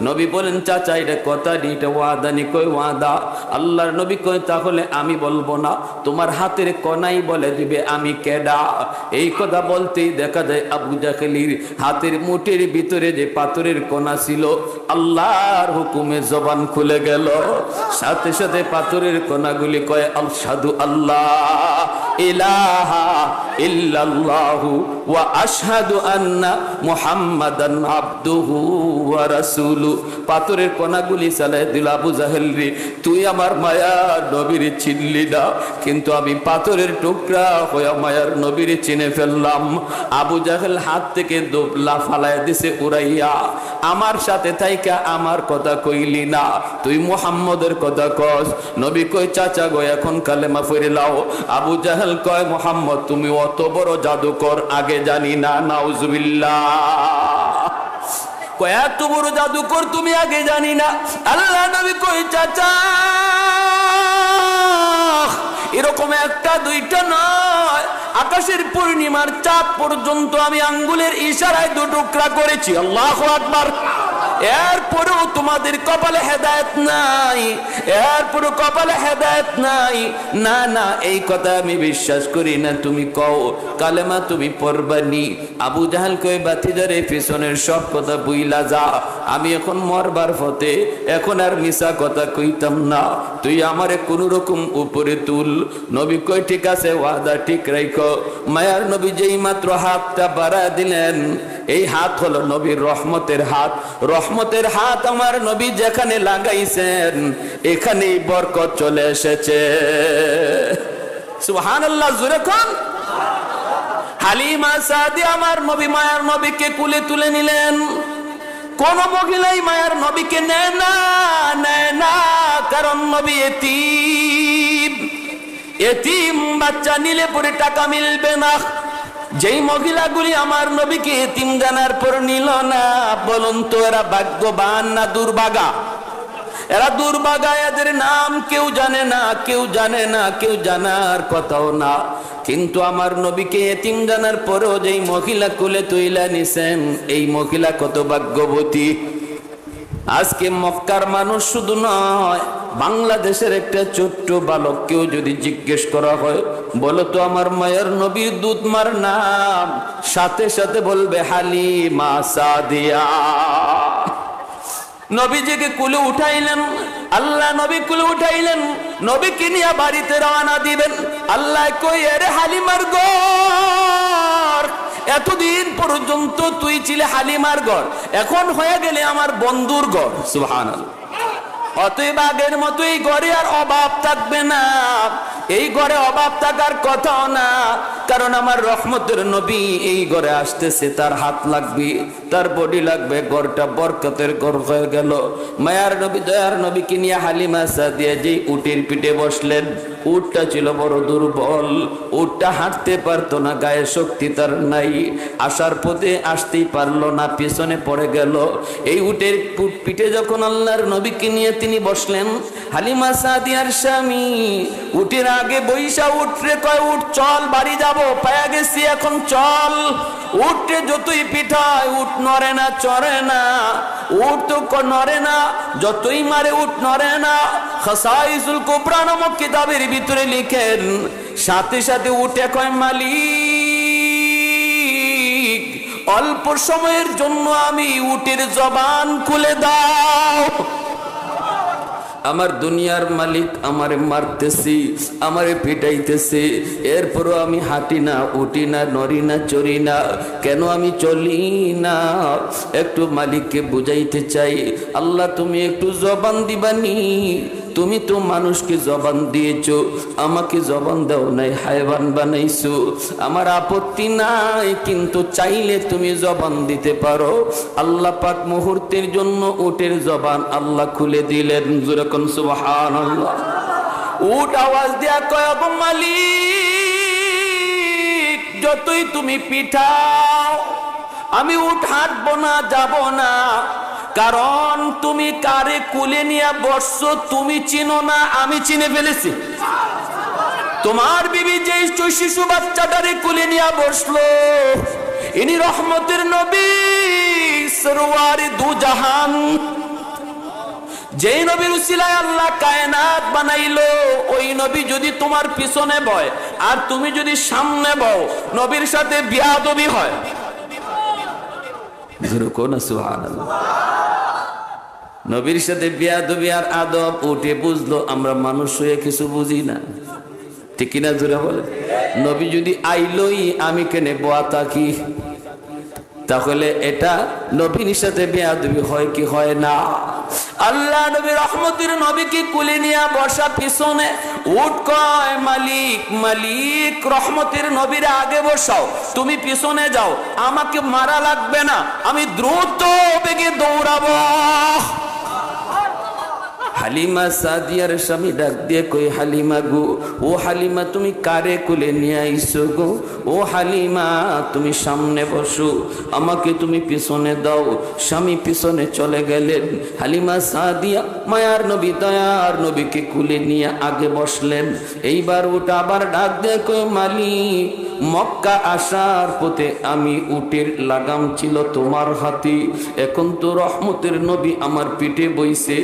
নবী বলেন, চাচা এটা কথা নি, এটা ওয়াদা নি? কই ওয়াদা। আল্লাহর নবী কয়, তাহলে আমি বলবো না, তোমার হাতের কণাই বলে দিবে আমি কেডা। এই কথা বলতেই দেখা যায় আবু জাহেলের হাতের মুঠের ভিতরে যে পাথরের কণা ছিল, আল্লাহর হুকুমে জবান খুলে গেল। সাথে সাথে পাথরের কণাগুলি কয়, আশহাদু আল্লাহ ইলাহা ইল্লাল্লাহু ওয়া আশহাদু আন্না মুহাম্মাদান আবদুহু ওয়া রাসূলুহু। পাথরের কণাগুলি চালায় দিল, আবু জাহেল রে তুই আমার মায়ার নবীর চিনলি না, কিন্তু আমি পাথরের টুকরা হয়ে মায়ার নবীর চিনে ফেললাম। আবু জাহেল হাত থেকে দোবলা ফালায় দিছে উড়াইয়া, আমার সাথে থাইকা আমার কথা কইলি না, তুই মুহাম্মদের কথা কস। নবী কই, চাচা গো এখন কালেমা পড়ে লাও। আবু জাহেল কয়, মুহাম্মদ তুমি অত বড় জাদুকর আগে জানি না। নাউজুবিল্লাহ। কয়, এত বড় জাদুকর তুমি আগে জানি না? আল্লাহ নবী কই, চাচা এরকম একটা দুইটা নয়, আকাশের পূর্ণিমার চাঁদ পর্যন্ত আমি আঙ্গুলের ইশারায় দু টুকরা করেছি। আল্লাহু আকবার। এরপরেও তোমাদের কপালে হেদায়েত নাই, এরপরেও কপালে হেদায়েত নাই। না না, এই কথা আমি বিশ্বাস করি না। তুমি কও কালেমা তুমি পড়বানি। আবু জাহাল কই বাতিজারে পিছনের সব কথা বুইলা যা, আমি এখন মরবার পথে, এখন আর মিছা কথা কইতাম না, তুই আমারে কোন রকম উপরে তুল। নবী কই ঠিক আছে, ওয়াদা ঠিক রাখো। মায়ার নবী যেই মাত্র হাতটা বাড়া দিলেন, এই হাত হলো নবীর রহমতের হাত। রহমতের হাত আমার নবী যেখানে লাগাইছেন এখানেই বরকত চলে এসেছে। সুবহানাল্লাহ, জোরে কোন। হালিমা সাদিয়া আমার নবী মায়ার নবীকে কুলে তুলে নিলেন। কোন মহিলাই মায়ার নবীকে নেয় না, নেয় না, কারণ নবী এতিম। এতিম বাচ্চা নিলে পরে টাকা মিলবে না। যেই মহিলাগুলি আমার নবীকে এতিম জানার পর নিল না, বলুন তো এরা ভাগ্যবান না দুর্ভাগা? এরা দুর্ভাগা, এদের নাম কেউ জানে না, কেউ জানে না, কেউ জানার কথাও না। কিন্তু আমার নবীকে এতিম জানার পরেও যেই মহিলা কুলে তুইলা নিছেন, এই মহিলা কত ভাগ্যবতী। আজকে মক্কার মানুষ শুধু নয়, বাংলাদেশের একটা ছোট্ট বালককেও যদি জিজ্ঞেস করা হয়, বলো তো আমার মায়ের নবীর দুধ মার নাম, সাথে সাথে বলবে হালিমা সাদিয়া। নবীজিকে কুলে উঠাইলেন, আল্লাহ নবী কুলে উঠাইলেন, নবীকে নিয়ে বাড়িতে রওনা দিবেন। আল্লাহ কই, আরে হালিমার ঘর, এতদিন পর্যন্ত তুই ছিলে হালিমার ঘর, এখন হয়ে গেলে আমার বন্ধুর ঘর। সুবহানাল্লাহ। অতএব আগের মতো এই ঘরে আর অভাব থাকবে না, এই ঘরে অভাব থাকার কথাও না, কারণ আমার রহমতের নবী এই ঘরে আসতেছে, তার হাত লাগবে, তার বডি লাগবে, ঘরটা বরকতের ঘর হয়ে গেল। মায়ার নবী দয়ার নবীকে নিয়ে হালিমা সাদিয়া যে উটের পিঠে বসলেন, উটটা ছিল বড় দুর্বল, উটটা হাঁটতে পারতো না, গায়ে শক্তি তার নাই, আসার পথে আসতেই পারলো না, পিছনে পড়ে গেল। এই উটের পিঠে যখন আল্লাহর নবীকে নিয়ে তিনি বসলেন, হালিমা সাদিয়ার স্বামী উটের আগে বৈশা উঠরে কয়, উঠ চল বাড়ি যাব, পায়া গেছি এখন চল। উঠে যতই পিঠায় উঠ নড়ে না, চড়ে না, উঠ তো নড়ে না, যতই মারে উঠ নড়ে না। খাসাইসুল কুবরা নামক কিতাবের ভিতরে লিখেন, সাথে সাথে উঠে কয়, মালিক অল্প সময়ের জন্য আমি উটের জবান খুলে দাও। আমার দুনিয়ার মালিক আমারে মারতেছি, আমারে পিটাইতেছে, এরপরও আমি হাঁটি না, উঠি না, নড়ি না, চড়ি না, কেন আমি চলি না? একটু মালিককে বুঝাইতে চাই, আল্লাহ তুমি একটু জবান দিবানি, তুমি তো মানুষকে জবান দিয়েছো, আমাকে জবান দাও নাই, হায়ওয়ান বানাইছো। আমার আপত্তি নাই, কিন্তু চাইলে তুমি জবান দিতে পারো। আল্লাহ পাক মুহূর্তের জন্য উটের জবান আল্লাহ খুলে দিলেন। যেরকম সুবহানাল্লাহ। উট আওয়াজ দেয়া কয়, মালিক যতই তুমি পিঠাও আমি উট হাঁটবো না, যাব না, কারণ তুমি কারে কুলে নিয়ে বসছো তুমি চিনো না, আমি চিনে ফেলেছি। তোমার বিবি যে শিশু বাচ্চাটারে কুলে নিয়ে বসলো, ইনি রহমতের নবী, সরওয়ারে দু জাহান। যেই নবীর উসিলায় আল্লাহ কায়নাত বানাইলো, ওই নবী যদি তোমার পিছনে বয় আর তুমি যদি সামনে বও, নবীর সাথে বিয়াদবি হয়। সুবহানাল্লাহ। নবীর সাথে বিয়াদবি আর আদব উঠে বুঝলো, আমরা মানুষ হয়ে কিছু বুঝি না, ঠিক কিনা জোরে বলে। নবী যদি আইলই আমি কেনে বোয়া থাকি, তাহলে এটা নবীর সাথে বেয়াদবি হয় কি হয় না? আল্লাহ নবী রহমতের নবীকে কুলে নিয়ে বসা, পিছনে উঠ কয়, মালিক মালিক রহমতের নবীর আগে বসাও, তুমি পিছনে যাও, আমাকে মারা লাগবে না, আমি দ্রুত বেগে দৌড়াবো। হালিমা সাদিয়ার স্বামী ডাক দিয়ে কই, হালিমা গো, ও হালিমা তুমি কারে কুলে নিয়ে আইছো গো? ও হালিমা তুমি সামনে বসো, আমাকে তুমি পিছনে দাও। স্বামী পিছনে চলে গেলেন, হালিমা সাদিয়া মায়ার নবী দয়ার নবীকে কুলে নিয়ে আগে বসলেন। এইবার উঠ আবার ডাক দিয়ে কই মালিক, মক্কা আসার পথে আমি উটের লাগাম ছিল তোমার হাতে, এখন তো রহমতের নবী আমার পিঠে বইছে,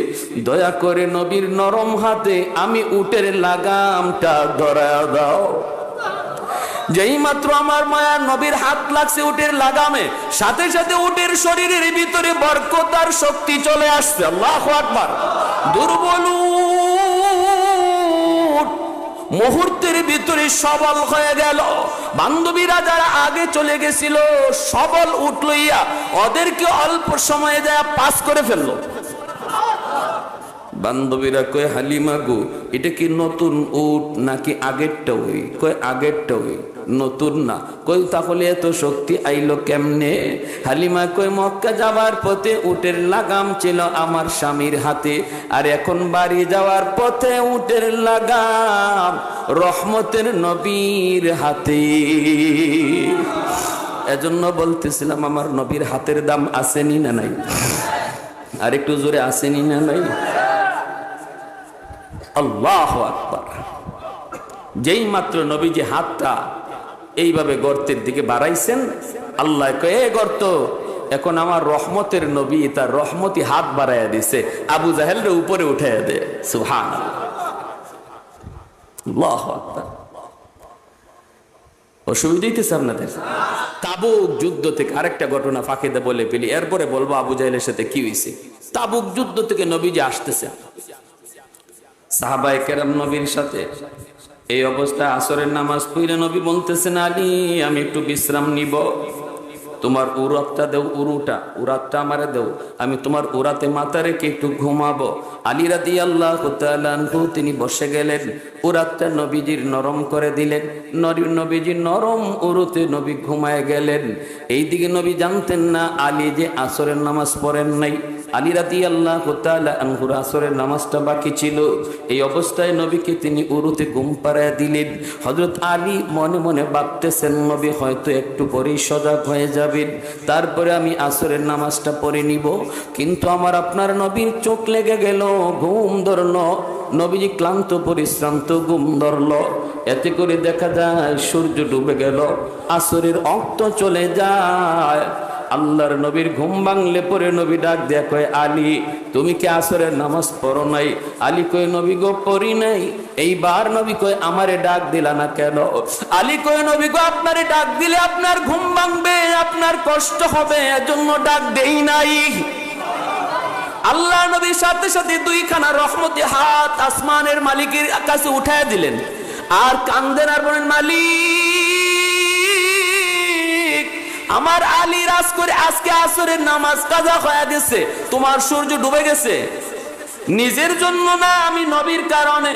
দয়া করে নবীর নরম হাতে আমি উটের লাগামটা ধরায়া দাও। যেই মাত্র আমার মায়ার নবীর হাত লাগছে উটের লাগামে, সাথে সাথে উটের শরীরের ভিতরে বরকত আর শক্তি চলে আসছে। আল্লাহু আকবার। দুর্বল উট মুহূর্তের ভিতরে সবল হয়ে গেল। বান্ধবীরা যারা আগে চলে গেছিল সবল উট লইয়া ওদেরকে অল্প সময়ে যায় পাস করে ফেললো। বান্ধবীরা কয় হালিমা গো, এটা কি নতুন উট নাকি আগেরটা? ওই কয় আগেরটা, ওই নতুন না। কই তাহলে এত শক্তি আইলো কেমনে? হালিমা কয় মক্কা যাওয়ার পথে উটের লাগাম ছিল আমার স্বামীর হাতে, আর এখন বাড়ি যাওয়ার পথে উটের লাগাম রহমতের নবীর হাতে। এজন্য বলতেছিলাম আমার নবীর হাতের দাম আসেনি না নাই? আর একটু জোরে আসেনি না নাই? আল্লাহু আকবার। যেই মাত্র নবীজি হাতটা এইভাবে গর্তের দিকে বাড়াইছেন, আল্লাহ কয়ে গর্ত, এখন আমার রহমতের নবী তার রহমতি হাত বাড়াইয়া দিছে, আবু জাহেলরে উপরে উঠাইয়া দে। সুবহানাল্লাহ, আল্লাহু আকবার। অসুবিধা হইতেছে আপনাদের? তাবুক যুদ্ধ থেকে আরেকটা ঘটনা ফাঁকিতে বলে ফেলি, এরপরে বলবো আবু জাহেলের সাথে কি হয়েছে। তাবুক যুদ্ধ থেকে নবীজি আসতেছে, সাহাবায়ে কেরাম নবীর সাথে। এই অবস্থায় আসরের নামাজ পড়ে নবী বলতেছেন, আলী আমি একটু বিশ্রাম নিব, তোমার উরাতটা দেও, উরাতটা আমারে দেও, আমি তোমার উরাতে মাথা রেখে একটু ঘুমাবো। আলী রাদিয়াল্লাহু তাআলা আনহু তিনি বসে গেলেন, উরাতটা নবীজির নরম করে দিলেন, নবীজি নরম উরুতে নবী ঘুমায় গেলেন। এইদিকে নবী জানতেন না আলী যে আসরের নামাজ পড়েন নাই। আলী রাদিয়াল্লাহু তাআলা আনহুর আসরের নামাজটা বাকি ছিল। এই অবস্থায় নবীকে তিনি উরুতে ঘুম পাড়ায় দিলেন। হযরত আলী মনে মনে ভাবতেছেন নবী হয়তো একটু পরেই সজাগ হয়ে যাবেন, তারপরে আমি আসরের নামাজটা পড়ে নিব। কিন্তু আমার আপনার নবীর চোখ লেগে গেল, ঘুম ধরলো, নবীজি ক্লান্ত পরিশ্রান্ত ঘুম ধরলো। এতে করে দেখা যায় সূর্য ডুবে গেল, আসরের ওয়াক্ত চলে যায়। আল্লাহর নবীর ঘুম ভাঙলে পরে নবী ডাক দেয়া কয়, আলী তুমি কি আসরের নামাজ পড়ো নাই? আলী কয়, নবী গো পড়ি নাই। এইবার নবী কয়, আমারে ডাক দিলা না কেন? আলী কয়, নবী গো আপনারে ডাক দিলে আপনার ঘুম ভাঙবে, আপনার কষ্ট হবে, এজন্য ডাক দেই নাই। আল্লাহ নবীর সাথে সাথে দুইখানা রহমতি হাত আসমানের মালিকের কাছে উঠায় দিলেন, আর কান্দেন আর বলেন, মালিক আমার আলী রাজ করে আজকে আসরের নামাজ কাজা হয়ে গেছে, তোমার সূর্য ডুবে গেছে, নিজের জন্য না আমি নবীর কারণে।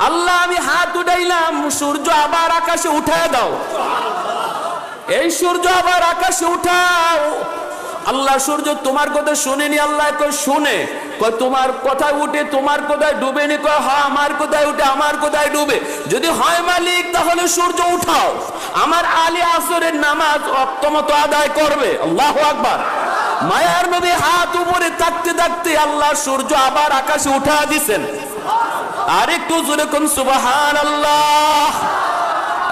আল্লাহ আমি হাত উঠাইলাম, সূর্য আবার আকাশে উঠায় দাও, এই সূর্য আবার আকাশে উঠাও। আল্লাহ সূর্য তোমার কথা শুনেনি? আল্লাহ কয় শুনে। কয় তোমার কথায় উঠে তোমার কথায় ডুবে নি? কয় হ্যাঁ আমার কথায় উঠে আমার কথায় ডুবে। যদি হয় মালিক তাহলে সূর্য উঠাও, আমার আলী আসরের নামাজ অক্তমত আদায় করবে। আল্লাহু আকবার। মায়ার নবী হাত উপরে থাকতে থাকতে আল্লাহ সূর্য আবার আকাশে উঠা দিছেন। আর একটু জোরে কোন সুবহানাল্লাহ।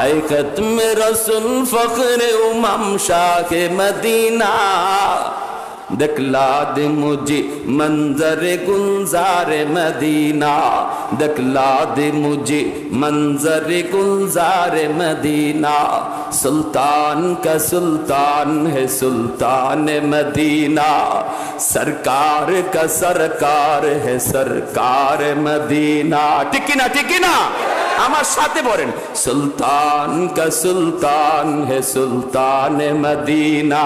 ऐ खत्म रसूल फख्र उमम शाह मदीना, दिखला दे मुझे मंजर गुलजार मदीना, दिखला दे मुझे मंजर गुलजार मदीना, सुल्तान का सुल्तान है सुल्तान मदीना, सरकार का सरकार है सरकार मदीना। ठीक ना, ठीक ना? আমার সাথে বলেন, সুলতান কা সুলতান হে সুলতান মদিনা,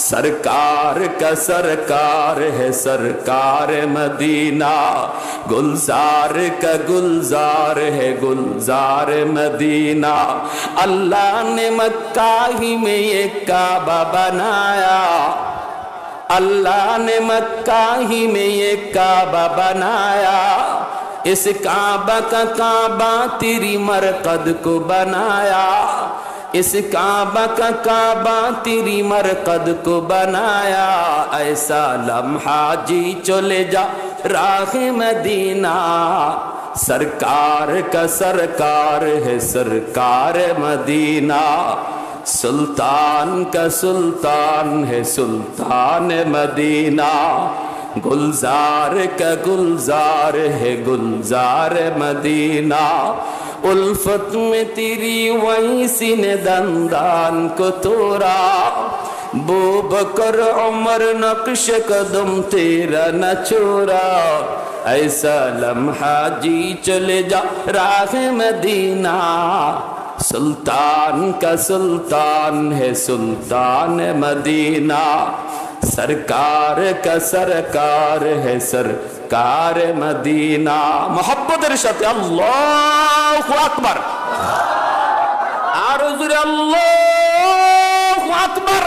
সরকার কা সরকার হে সরকার মদিনা, গুলজার কা গুলজার হে গুলজার মদিনা। अल्लाह ने मक्का ही में ये काबा बनाया, अल्लाह ने मक्का ही में ये काबा बनाया, इस काबा का काबा तेरी मरकद को बनाया, इस काबा का काबा तेरी मरकद को बनाया। ऐसा लम्हा जी चले जा राह मदीना सरकार का सरकार है सरकार मदीना सुल्तान का सुल्तान है सुल्तान मदीना गुलजार का गुलजार है गुलजार मदीना उल्फत में तेरी वहीं सीने दंदान को तोड़ा बू बकर उमर नक्श कदम तेरा न छोड़ा ऐसा लम्हा जी चले जा राह मदीना सुल्तान का सुल्तान है सुल्तान मदीना सरकार का सरकार है सरकार मदीना मोहब्बतेर साथे अल्लाहु আকবার আর জোরে আল্লাহু আকবার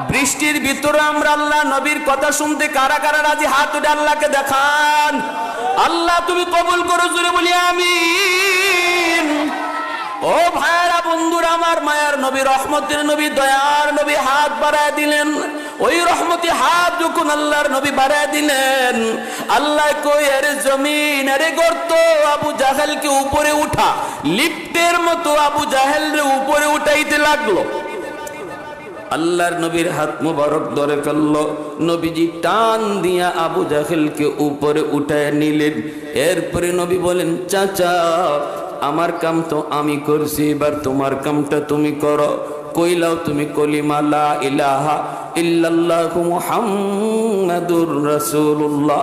বৃষ্টির ভিতরে আমরা আল্লাহ নবীর কথা শুনতে কারা কারা রাজি হাত উঠে আল্লাহকে দেখান আল্লাহ তুমি কবুল করো জোরে বলি আমিন ও ভাইরা বন্ধুরা আমার মায়ার নবী রহমতের নবী দয়ার নবী হাত বাড়ায় দিলেন ওই রহমতি হাত যখন আল্লাহর নবী বাড়ায় দিলেন আল্লাহ কই আরে জমিন আরে গর্ত আবু জাহেলকে উপরে উঠা লিফটের মতো আবু জাহেলরে উপরে উঠাইতে লাগলো আল্লাহর নবীর হাত মুবারক ধরে ফেললো নবীজি টান দিয়া আবু জাহেলকে উপরে উঠায় নিলেন এরপরে নবী বলেন চাচা আমার কাম তো আমি করছি এবার তোমার কামটা তুমি করো কইলাও তুমি কলিমা লা ইলাহা ইল্লাল্লাহু মুহাম্মাদুর রাসূলুল্লাহ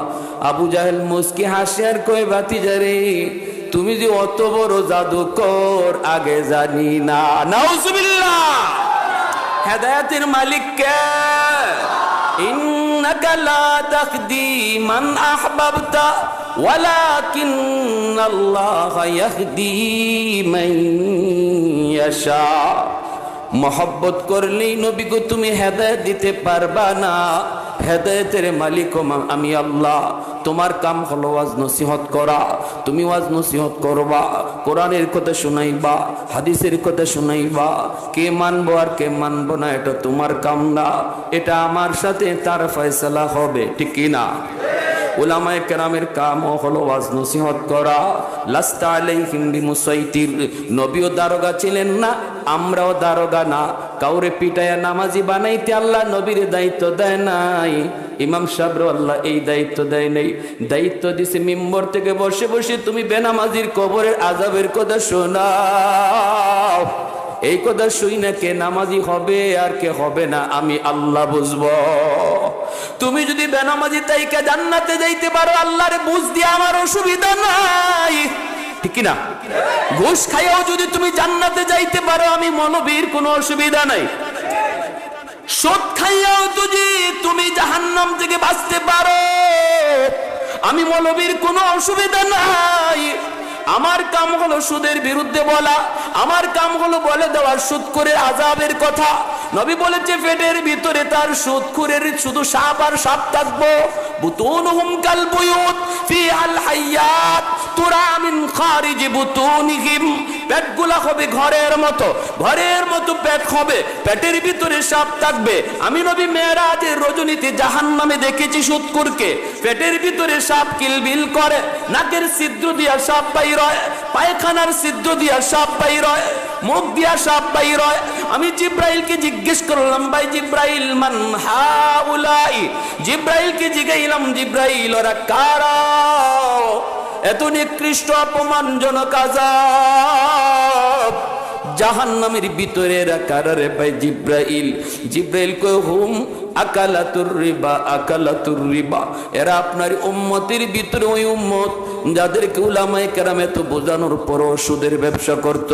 আবু জাহেল মুস্কি হাসি আর কই ভাতিজারে তুমি যে অত বড় জাদুকর আগে জানি না নাউজুবিল্লাহ হেদায়েতের মালিক কে ইন্নাকা লা তাহদি মান আহবাবতা ওয়ালাকিন্নাল্লাহা ইয়াহদি মান ইয়াশা মোহব্বত করলেই নবী গো তুমি হেদায়েত দিতে পারবা না হেদায়েতের মালিক আমি আল্লাহ তোমার কাম হলো ওয়াজ নসিহত করা তুমি ওয়াজ নসিহত করবা কোরআনের কথা শুনাইবা হাদিসের কথা শুনাইবা কে মানবো আর কে মানবো না এটা তোমার কাম না এটা আমার সাথে তার ফয়সালা হবে ঠিক কি না উলামায়ে কেরামের কাম হলো ওয়াজ নসিহত করা লাস্তা আলাইহিম বিমুসাইতির নবীও দারোগা ছিলেন না আমরাও দারোগা না কাউরে পিটায়া নামাজি বানাইতে আল্লাহ নবীর দায়িত্ব দেয় নাই ইমাম সাহেব আল্লাহ এই দায়িত্ব দেয় নাই দায়িত্ব দিছে মিম্বর থেকে বসে বসে তুমি বেনামাজির কবরের আযাবের কথা শোনাও এই কথা শুই না কে নামাজি হবে আর কে হবে না আমি আল্লাহ বুঝবো তুমি যদি বেনামাজি তাইকে জান্নাতে যাইতে পারো আল্লাহরে বুঝ দিয়ে আমার অসুবিধা নাই ঠিক না ঘুষ খাইয়াও যদি তুমি জান্নাতে যাইতে পারো আমি মৌলবীর কোনো অসুবিধা নাই সুদ খাইয়াও যদি তুমি জাহান্নাম থেকে বাঁচতে পারো আমি মৌলবীর কোনো অসুবিধা নাই আমার কাম হলো সুদের বিরুদ্ধে বলা আমার কাম হলো বলে দেওয়া সুদখোরের আযাবের কথা নবী বলেছে পেটের ভিতরে তার সুদখোরের শুধু সাপ আর সাপ থাকবো বুতুনহুম কাল বুয়ুত ফিহাল হায়াত তুরা মিন খারিজ বুতুনিহিম পেটগুলা হবে ঘরের মতো পেট হবে পেটের ভিতরে সাপ থাকবে আমি নবী মেরাজের রজনীতে জাহান্নামে দেখেছি সুদখোরকে পেটের ভিতরে সাপ কিলবিল করে নাকের ছিদ্র দিয়া সাপ বাইর হয় পায়খানার ছিদ্র দিয়া সাপ বাইর হয় মুখ দিয়া সাপ বাইর হয় আমি জিব্রাইলকে জিজ্ঞেস করলাম ভাই জিব্রাইল মান হাউলাই জিব্রাইলকে জিগাইলাম জিব্রাইল ওরা কারা এত নিকৃষ্ট অপমানজনক আযাব জাহান্নামের ভিতরে রাখা রে ভাই জিব্রাইল কই হুম আকালাতুর রিবা এরা আপনার উম্মতের ভিতরে ওই উম্মত যাদেরকে উলামায়ে কেরাম এত বোঝানোর পরও সুদের ব্যবসা করত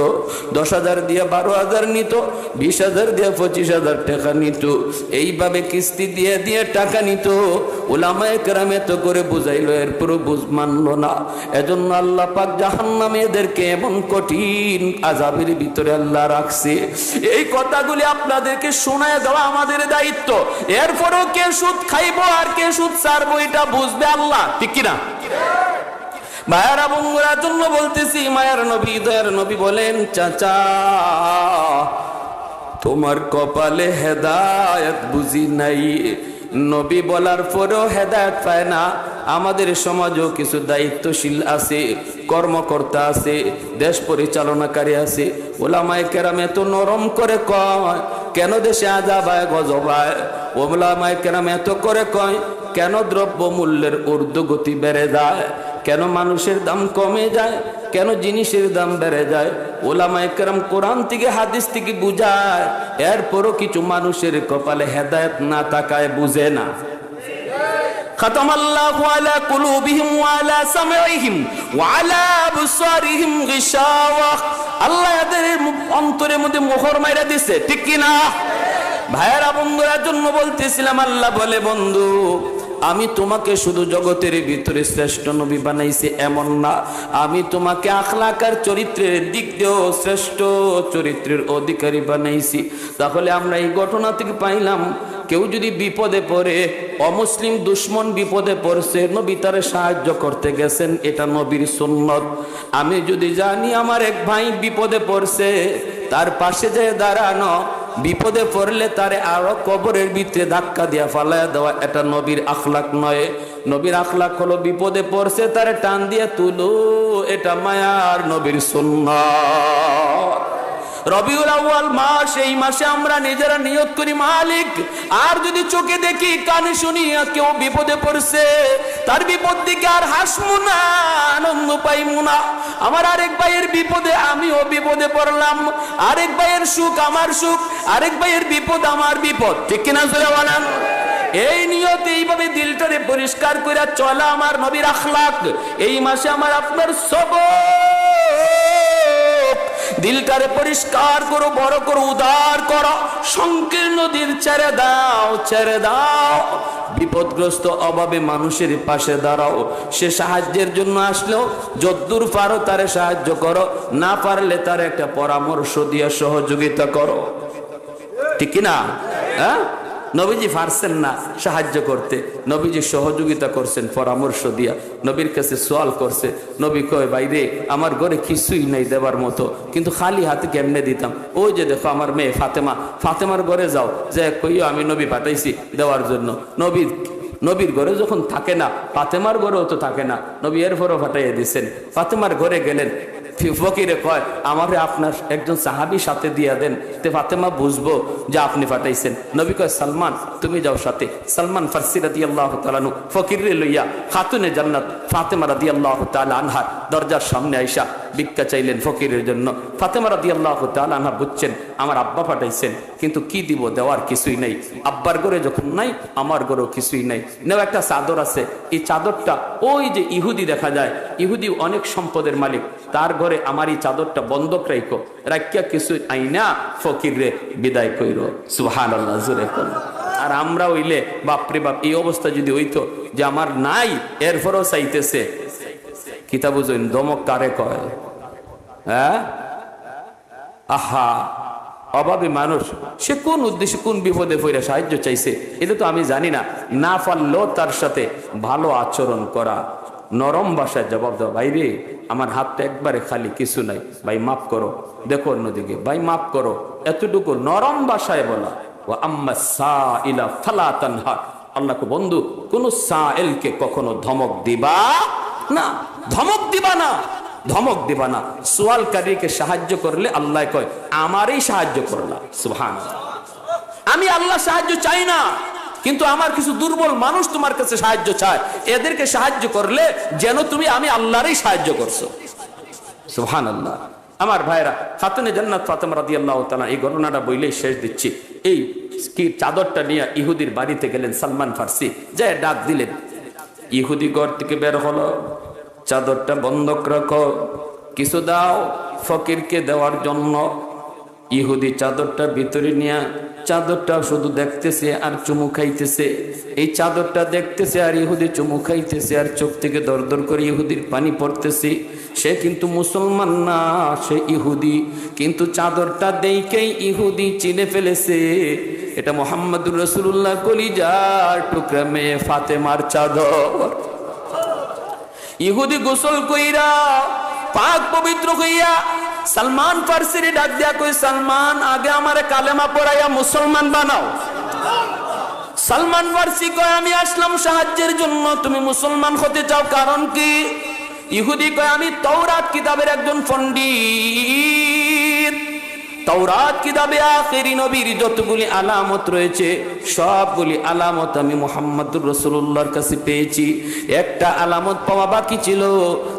10,000 দিয়ে 12,000 নিত 20,000 দিয়ে 25,000 টাকা নিত এইভাবে কিস্তি দিয়ে দিয়ে টাকা নিত উলামায়ে কেরাম এত করে বুঝাইলো এরপরও বুঝ মানলো না এজন্য আল্লাহ পাক জাহান্নামে এদেরকে এমন কঠিন আযাবের ভিতরে আল্লাহ রাখছে এই কথাগুলি আপনাদেরকে শোনায় দেওয়া আমাদের দায়িত্ব এরপরও কে সুদ খাইবো আর কে সুদ ছাড়বো এটা বুঝবে আল্লাহ ঠিক কিনা মায়েরা বন্ধুরা জন্য বলতেছি মায়ের নবী দয়ার নবী বলেন চাচা তোমার কপালে হেদায়েত বুঝি নাই নবী বলার পরেও হেদায়েত পায় না। আমাদের সমাজেও কিছু দায়িত্বশীল আছে, কর্মকর্তা আছে, দেশ পরিচালনাকারী আছে, ওলামায়ে কেরাম এত নরম করে কয় কেন দেশে আযাব আয় গজব আয়? ওলামায়ে কেরাম এত করে কয় কেন দ্রব্য মূল্যের ঊর্ধ্বগতি বেড়ে যায়, কেন মানুষের দাম কমে যায়, কেন জিনিসের দাম বেড়ে যায়? ওলামায়ে কেরাম কোরআন থেকে হাদিস থেকে বুঝায়, এরপরও কিছু মানুষের কপালে হেদায়েত না তাকায়, বুঝে না। খাতামাল্লাহু আলা কুলুবিহিম ওয়া আলা সামঈহিম ওয়া আলা আবসারিহিম গিশাওয়া। আল্লাহ এদের অন্তরের মধ্যে মোহর মাইরা দিছে, ঠিক কি না? ভাইয়েরা বন্ধুরা জন্য বলতেছিলাম, আল্লাহ বলে বন্ধু আমি তোমাকে শুধু জগতের ভিতরে শ্রেষ্ঠ নবী বানাইছি এমন না, আমি তোমাকে আখলাক আর চরিত্রের দিক দিয়েও শ্রেষ্ঠ চরিত্রের অধিকারী বানাইছি। তাহলে আমরা এই ঘটনা থেকে পাইলাম কেউ যদি বিপদে পড়ে, অমুসলিম দুশ্মন বিপদে পড়ছে, নবী তারে সাহায্য করতে গেছেন, এটা নবীর সুন্নত। আমি যদি জানি আমার এক ভাই বিপদে পড়ছে, তার পাশে যেয়ে দাঁড়ানো, বিপদে পড়লে তারে আরো কবরের ভিতরে ধাক্কা দিয়া ফালায়া দেওয়া, এটা নবীর আখলাক নয়। নবীর আখলাক হলো বিপদে পড়ছে তারে টান দিয়ে তুলো, এটা মায়ার নবীর সুন্নাত। রবিউল আউয়াল মাস, এই মাসে আমরা নিজেরা নিয়ত করি মালিক, আর যদি চোখে দেখি কানে শুনি কেউ বিপদে পড়ছে, তার বিপদ দিকে আর হাসমু না, আনন্দ পাইমু না। আমার আরেক ভাইয়ের বিপদে আমিও বিপদে পড়লাম, আরেক ভাইয়ের সুখ আমার সুখ, আরেক ভাইয়ের বিপদ আমার বিপদ, ঠিক কিনা জোরে বলেন? এই নিয়তে এইভাবে দিলটারে পরিষ্কার করে চলা আমার নবীর আখলাক। এই মাসে আমার আপনার সবক, দিলটারে পরিষ্কার করো, বড় করো, উদার করো, সংকীর্ণ দিল ছেড়ে দাও, ছেড়ে দাও। বিপদগ্রস্ত অভাবে মানুষের পাশে দাঁড়াও, সে সাহায্যের জন্য আসলেও যদ্দূর পারো তারে সাহায্য করো, না পারলে তার একটা পরামর্শ দিয়ে সহযোগিতা করো, ঠিক না? হ্যাঁ, নবীজি পারছেন না সাহায্য করতে, নবীজি সহযোগিতা করছেন পরামর্শ দিয়া। নবীর কাছে সোয়াল করছে, নবী কয় বাইরে আমার ঘরে কিছুই নাই দেবার মতো, কিন্তু খালি হাতে কেমনে দিতাম? ওই যে দেখো আমার মেয়ে ফাতেমা, ফাতেমার ঘরে যাও, যে কইও আমি নবী পাঠাইছি দেওয়ার জন্য। নবীর ঘরে যখন থাকে না, ফাতেমার ঘরেও তো থাকে না, নবী এরপরও পাঠাইয়া দিচ্ছেন। ফাতেমার ঘরে গেলেন, ফকিরে কয় আমারে আপনার একজন সাহাবী সাথে দিয়া দেন, তে ফাতেমা বুঝবো যে আপনি পাঠাইছেন। নবী কয় সালমান তুমি যাও সাথে। সালমান ফারসি রাদিয়াল্লাহু তাআলা আনহু ফকিরে লইয়া খাতুনে জান্নাত ফাতেমা রাদিয়াল্লাহু তাআলা আনহার দরজার সামনে আইসা ভিক্ষা চাইলেন ফকিরের জন্য। ফাতেমা রাদিয়াল্লাহু তাআলা আনহা বুঝছেন আমার আব্বা পাঠাইছেন, কিন্তু কি দিব, দেওয়ার কিছুই নাই। আব্বার ঘরে যখন নাই, আমার ঘরেও কিছুই নাই। নেও একটা চাদর আছে, এই চাদরটা ওই যে ইহুদি দেখা যায়, ইহুদি অনেক সম্পদের মালিক, তার ঘরে আমার এই চাদরটা বন্ধক রাখো, রাখিয়া কিছু আইনা ফকিরে বিদায় কইরো। সুবহানাল্লাহ, জোরে কোন। আর আমরা হইলে বাপরে বাপ, এই অবস্থা যদি হইতো যে আমার নাই এরপরও চাইতেছে, কিতাব বুঝুন দমক কারে কয়? হ্যাঁ, আহা, অভাবী মানুষ, সে কোন উদ্দেশ্যে কোন বিপদে পড়ে সাহায্য চাইছে এটা তো আমি জানি না। না পারলেও তার সাথে ভালো আচরণ করা, নরম ভাষায় জবাব দেওয়া, ভাই রে আমার হাতটা একবারে খালি, কিছু নাই, ভাই মাফ করো, দেখো অন্যদিকে, ভাই মাফ করো, এতটুকু নরম ভাষায় বলা। ওয়া আম্মা সাইলা ফালা তানহার, আল্লাহকে বন্ধু কোন সাইলকে কখনো ধমক দিবা না, ধমক দিবা না, ধমক দিবা না। সোয়ালকারীকে সাহায্য করলে আল্লাহ কয় আমারই সাহায্য করলা। সুবহানাল্লাহ, আমি আল্লাহ সাহায্য চাই না, কিন্তু আমার কিছু দুর্বল মানুষ তোমার কাছে সাহায্য চায়, এদেরকে সাহায্য করলে যেন তুমি আমি আল্লাহরই সাহায্য করছো। সুবহানাল্লাহ। আমার ভাইরা, খাতুনে জান্নাত ফাতেমা রাদিয়াল্লাহু তাআলা, এই ঘটনাটা বইলেই শেষ দিচ্ছি। এই কি চাদরটা নিয়ে ইহুদির বাড়িতে গেলেন সালমান ফারসি, যে ডাক দিলেন, ইহুদি ঘর থেকে বের হলো, চাদরটা বন্ধক রাখো, কিছু দাও ফকিরকে দেওয়ার জন্য। ইহুদি চাদরটা ভিতরে নিয়ে, চাদরটা শুধু দেখতেছে আর চুমু খাইতেছে, এই চাদরটা দেখতেছে আর ইহুদি চুমু খাইতেছে, আর চোখ থেকে দর দর করে ইহুদির পানি পড়তেছে। সে কিন্তু মুসলমান না, সে ইহুদি, কিন্তু চাদরটা দেখেই ইহুদি চিনে ফেলেছে এটা মুহাম্মদুর রাসূলুল্লাহ কলিজার টুকরা মেয়ে ফাতেমার চাদর। ইহুদি গোসল কইরা পাক পবিত্র হইয়া সালমান ফারসির ডাক দিয়া কই, সালমান আগে আমারে কালেমা পড়াইয়া মুসলমান বানাও। সালমান ফার্সি কয় আমি আসলাম সাহায্যের জন্য, তুমি মুসলমান হতে চাও, কারণ কি? ইহুদি কয় আমি তাওরাত কিতাবের একজন পণ্ডিত, তাওরাত কিতাবে আখেরি নবীর যতগুলি আলামত রয়েছে সবগুলি আলামত আমি মুহাম্মদুর রাসূলুল্লাহর কাছে পেয়েছি। একটা আলামত পাওয়া বাকি ছিল।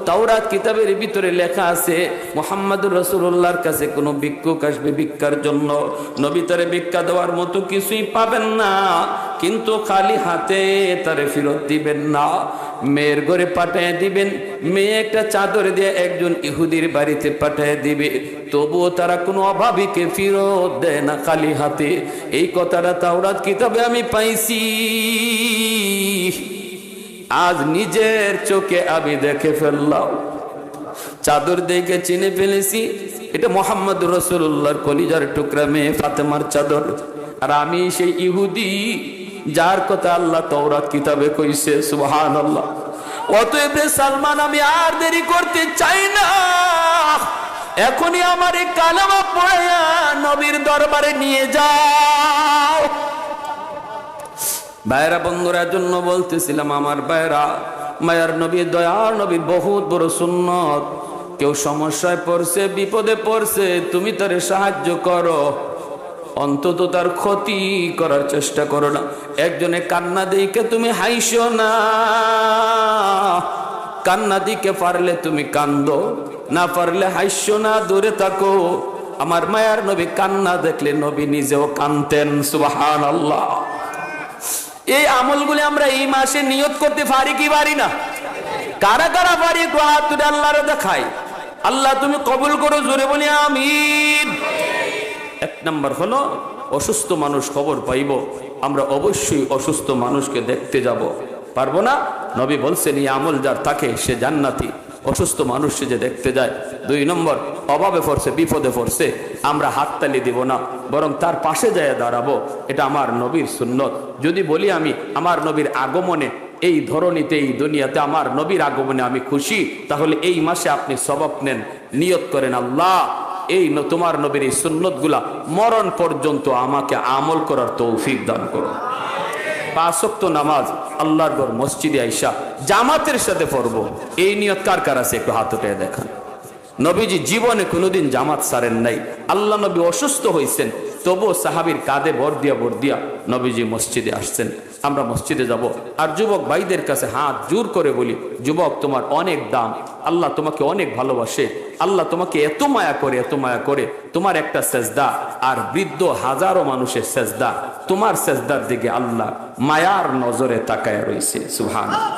তাওরাত কিতাবের ভিতরে লেখা আছে মুহাম্মদুর রাসূলুল্লাহর কাছে কোনো ভিক্ষুক আসবে ভিক্ষার জন্য, নবী তারে ভিক্ষা দেওয়ার মতো কিছুই পাবেন না, কিন্তু খালি হাতে তারে ফেরত দিবেন না, মেয়ের ঘরে পাঠিয়ে দিবেন, মেয়ে একটা চাদর দিয়ে একজন ইহুদির বাড়িতে পাঠিয়ে দিবে, তবুও তারা কোনো অভাবীকে ফেরত দেয় না খালি হাতে। এই কথাটা তাওরাত কিতাবে আমি পাইছি, আজ নিজের চোখে আমি দেখে ফেললাম, চাদর দেখে চিনে ফেলেছি এটা মুহাম্মদুর রাসূলুল্লাহর কলিজার টুকরা মেয়ে ফাতেমার চাদর। আর আমি সেই ইহুদি যার কথা আল্লাহ তাওরাত কিতাবে কইছে। সুবহানাল্লাহ। অতএব সালমান আমি আর দেরি করতে চাই না, এখনই আমার এই কালেমা পড়ায়া নবীর দরবারে নিয়ে যাও। ভাইরা বন্ধুরা জন্য বলতেছিলাম, আমার ভাইরা, মায়ার নবী দয়ার নবীর বহুত বড় সুন্নত। কেউ সমস্যায় পড়ছে, বিপদে পড়ছে, তুমি তারে সাহায্য করো, অন্তত তার ক্ষতি করার চেষ্টা করো না। একজনে কান্না দিকে তুমি হাইসো না, কান্না দিকে পারলে তুমি কান্দো, না পারলে হাইসো না, দূরে থাকো। আমার মায়ার নবী কান্না দেখলে নবী নিজেও কানতেন। সুবহানাল্লাহ। এই আমলগুলি আমরা এই মাসে নিয়ত করতে পারি কি পারি না? কারা কারা পারি একটু হাত তুলে আল্লাহরে দেখাই। আল্লাহ তুমি কবুল করো, জোরে বলি আমিন। এক নাম্বার হলো অসুস্থ মানুষ খবর পাইব, আমরা অবশ্যই অসুস্থ মানুষকে দেখতে যাব, পারবো না? নবী বলছেন এই আমল যার থাকে সে জান্নাতি, অসুস্থ মানুষ সে যে দেখতে যায়। দুই নম্বর, অভাবে পড়ছে, বিপদে পড়ছে, আমরা হাততালি দিব না, বরং তার পাশে যায় দাঁড়াবো। এটা আমার নবীর সুন্নত। যদি বলি আমি আমার নবীর আগমনে এই ধরনীতে, এই দুনিয়াতে আমার নবীর আগমনে আমি খুশি, তাহলে এই মাসে আপনি সবক নেন, নিয়ত করেন আল্লাহ এই তোমার নবীর এই সুন্নতগুলা মরণ পর্যন্ত আমাকে আমল করার তৌফিক দান করো। 5 ওয়াক্ত নামাজ আল্লাহর ঘর মসজিদে আইসা জামাতের সাথে পড়বো, এই নিয়ত কার কার আছে একটু হাত উঠে দেখান। নবীজি জীবনে কোনোদিন জামাত সারেন নাই। আল্লাহ নবী অসুস্থ হয়েছেন, তবুও সাহাবীর কাঁধে ভর দিয়া নবীজি মসজিদে আসছেন। আমরা মসজিদে যাব। আর যুবক ভাইদের কাছে হাত জোর করে বলি, যুবক তোমার অনেক দাম, আল্লাহ তোমাকে অনেক ভালোবাসে, আল্লাহ তোমাকে এত মায়া করে, এত মায়া করে। তোমার একটা সেজদা আর বৃদ্ধ হাজারো মানুষের সেজদা, তোমার সেজদার দিকে আল্লাহ মায়ার নজরে তাকায় রয়েছে। সুবহানাল্লাহ।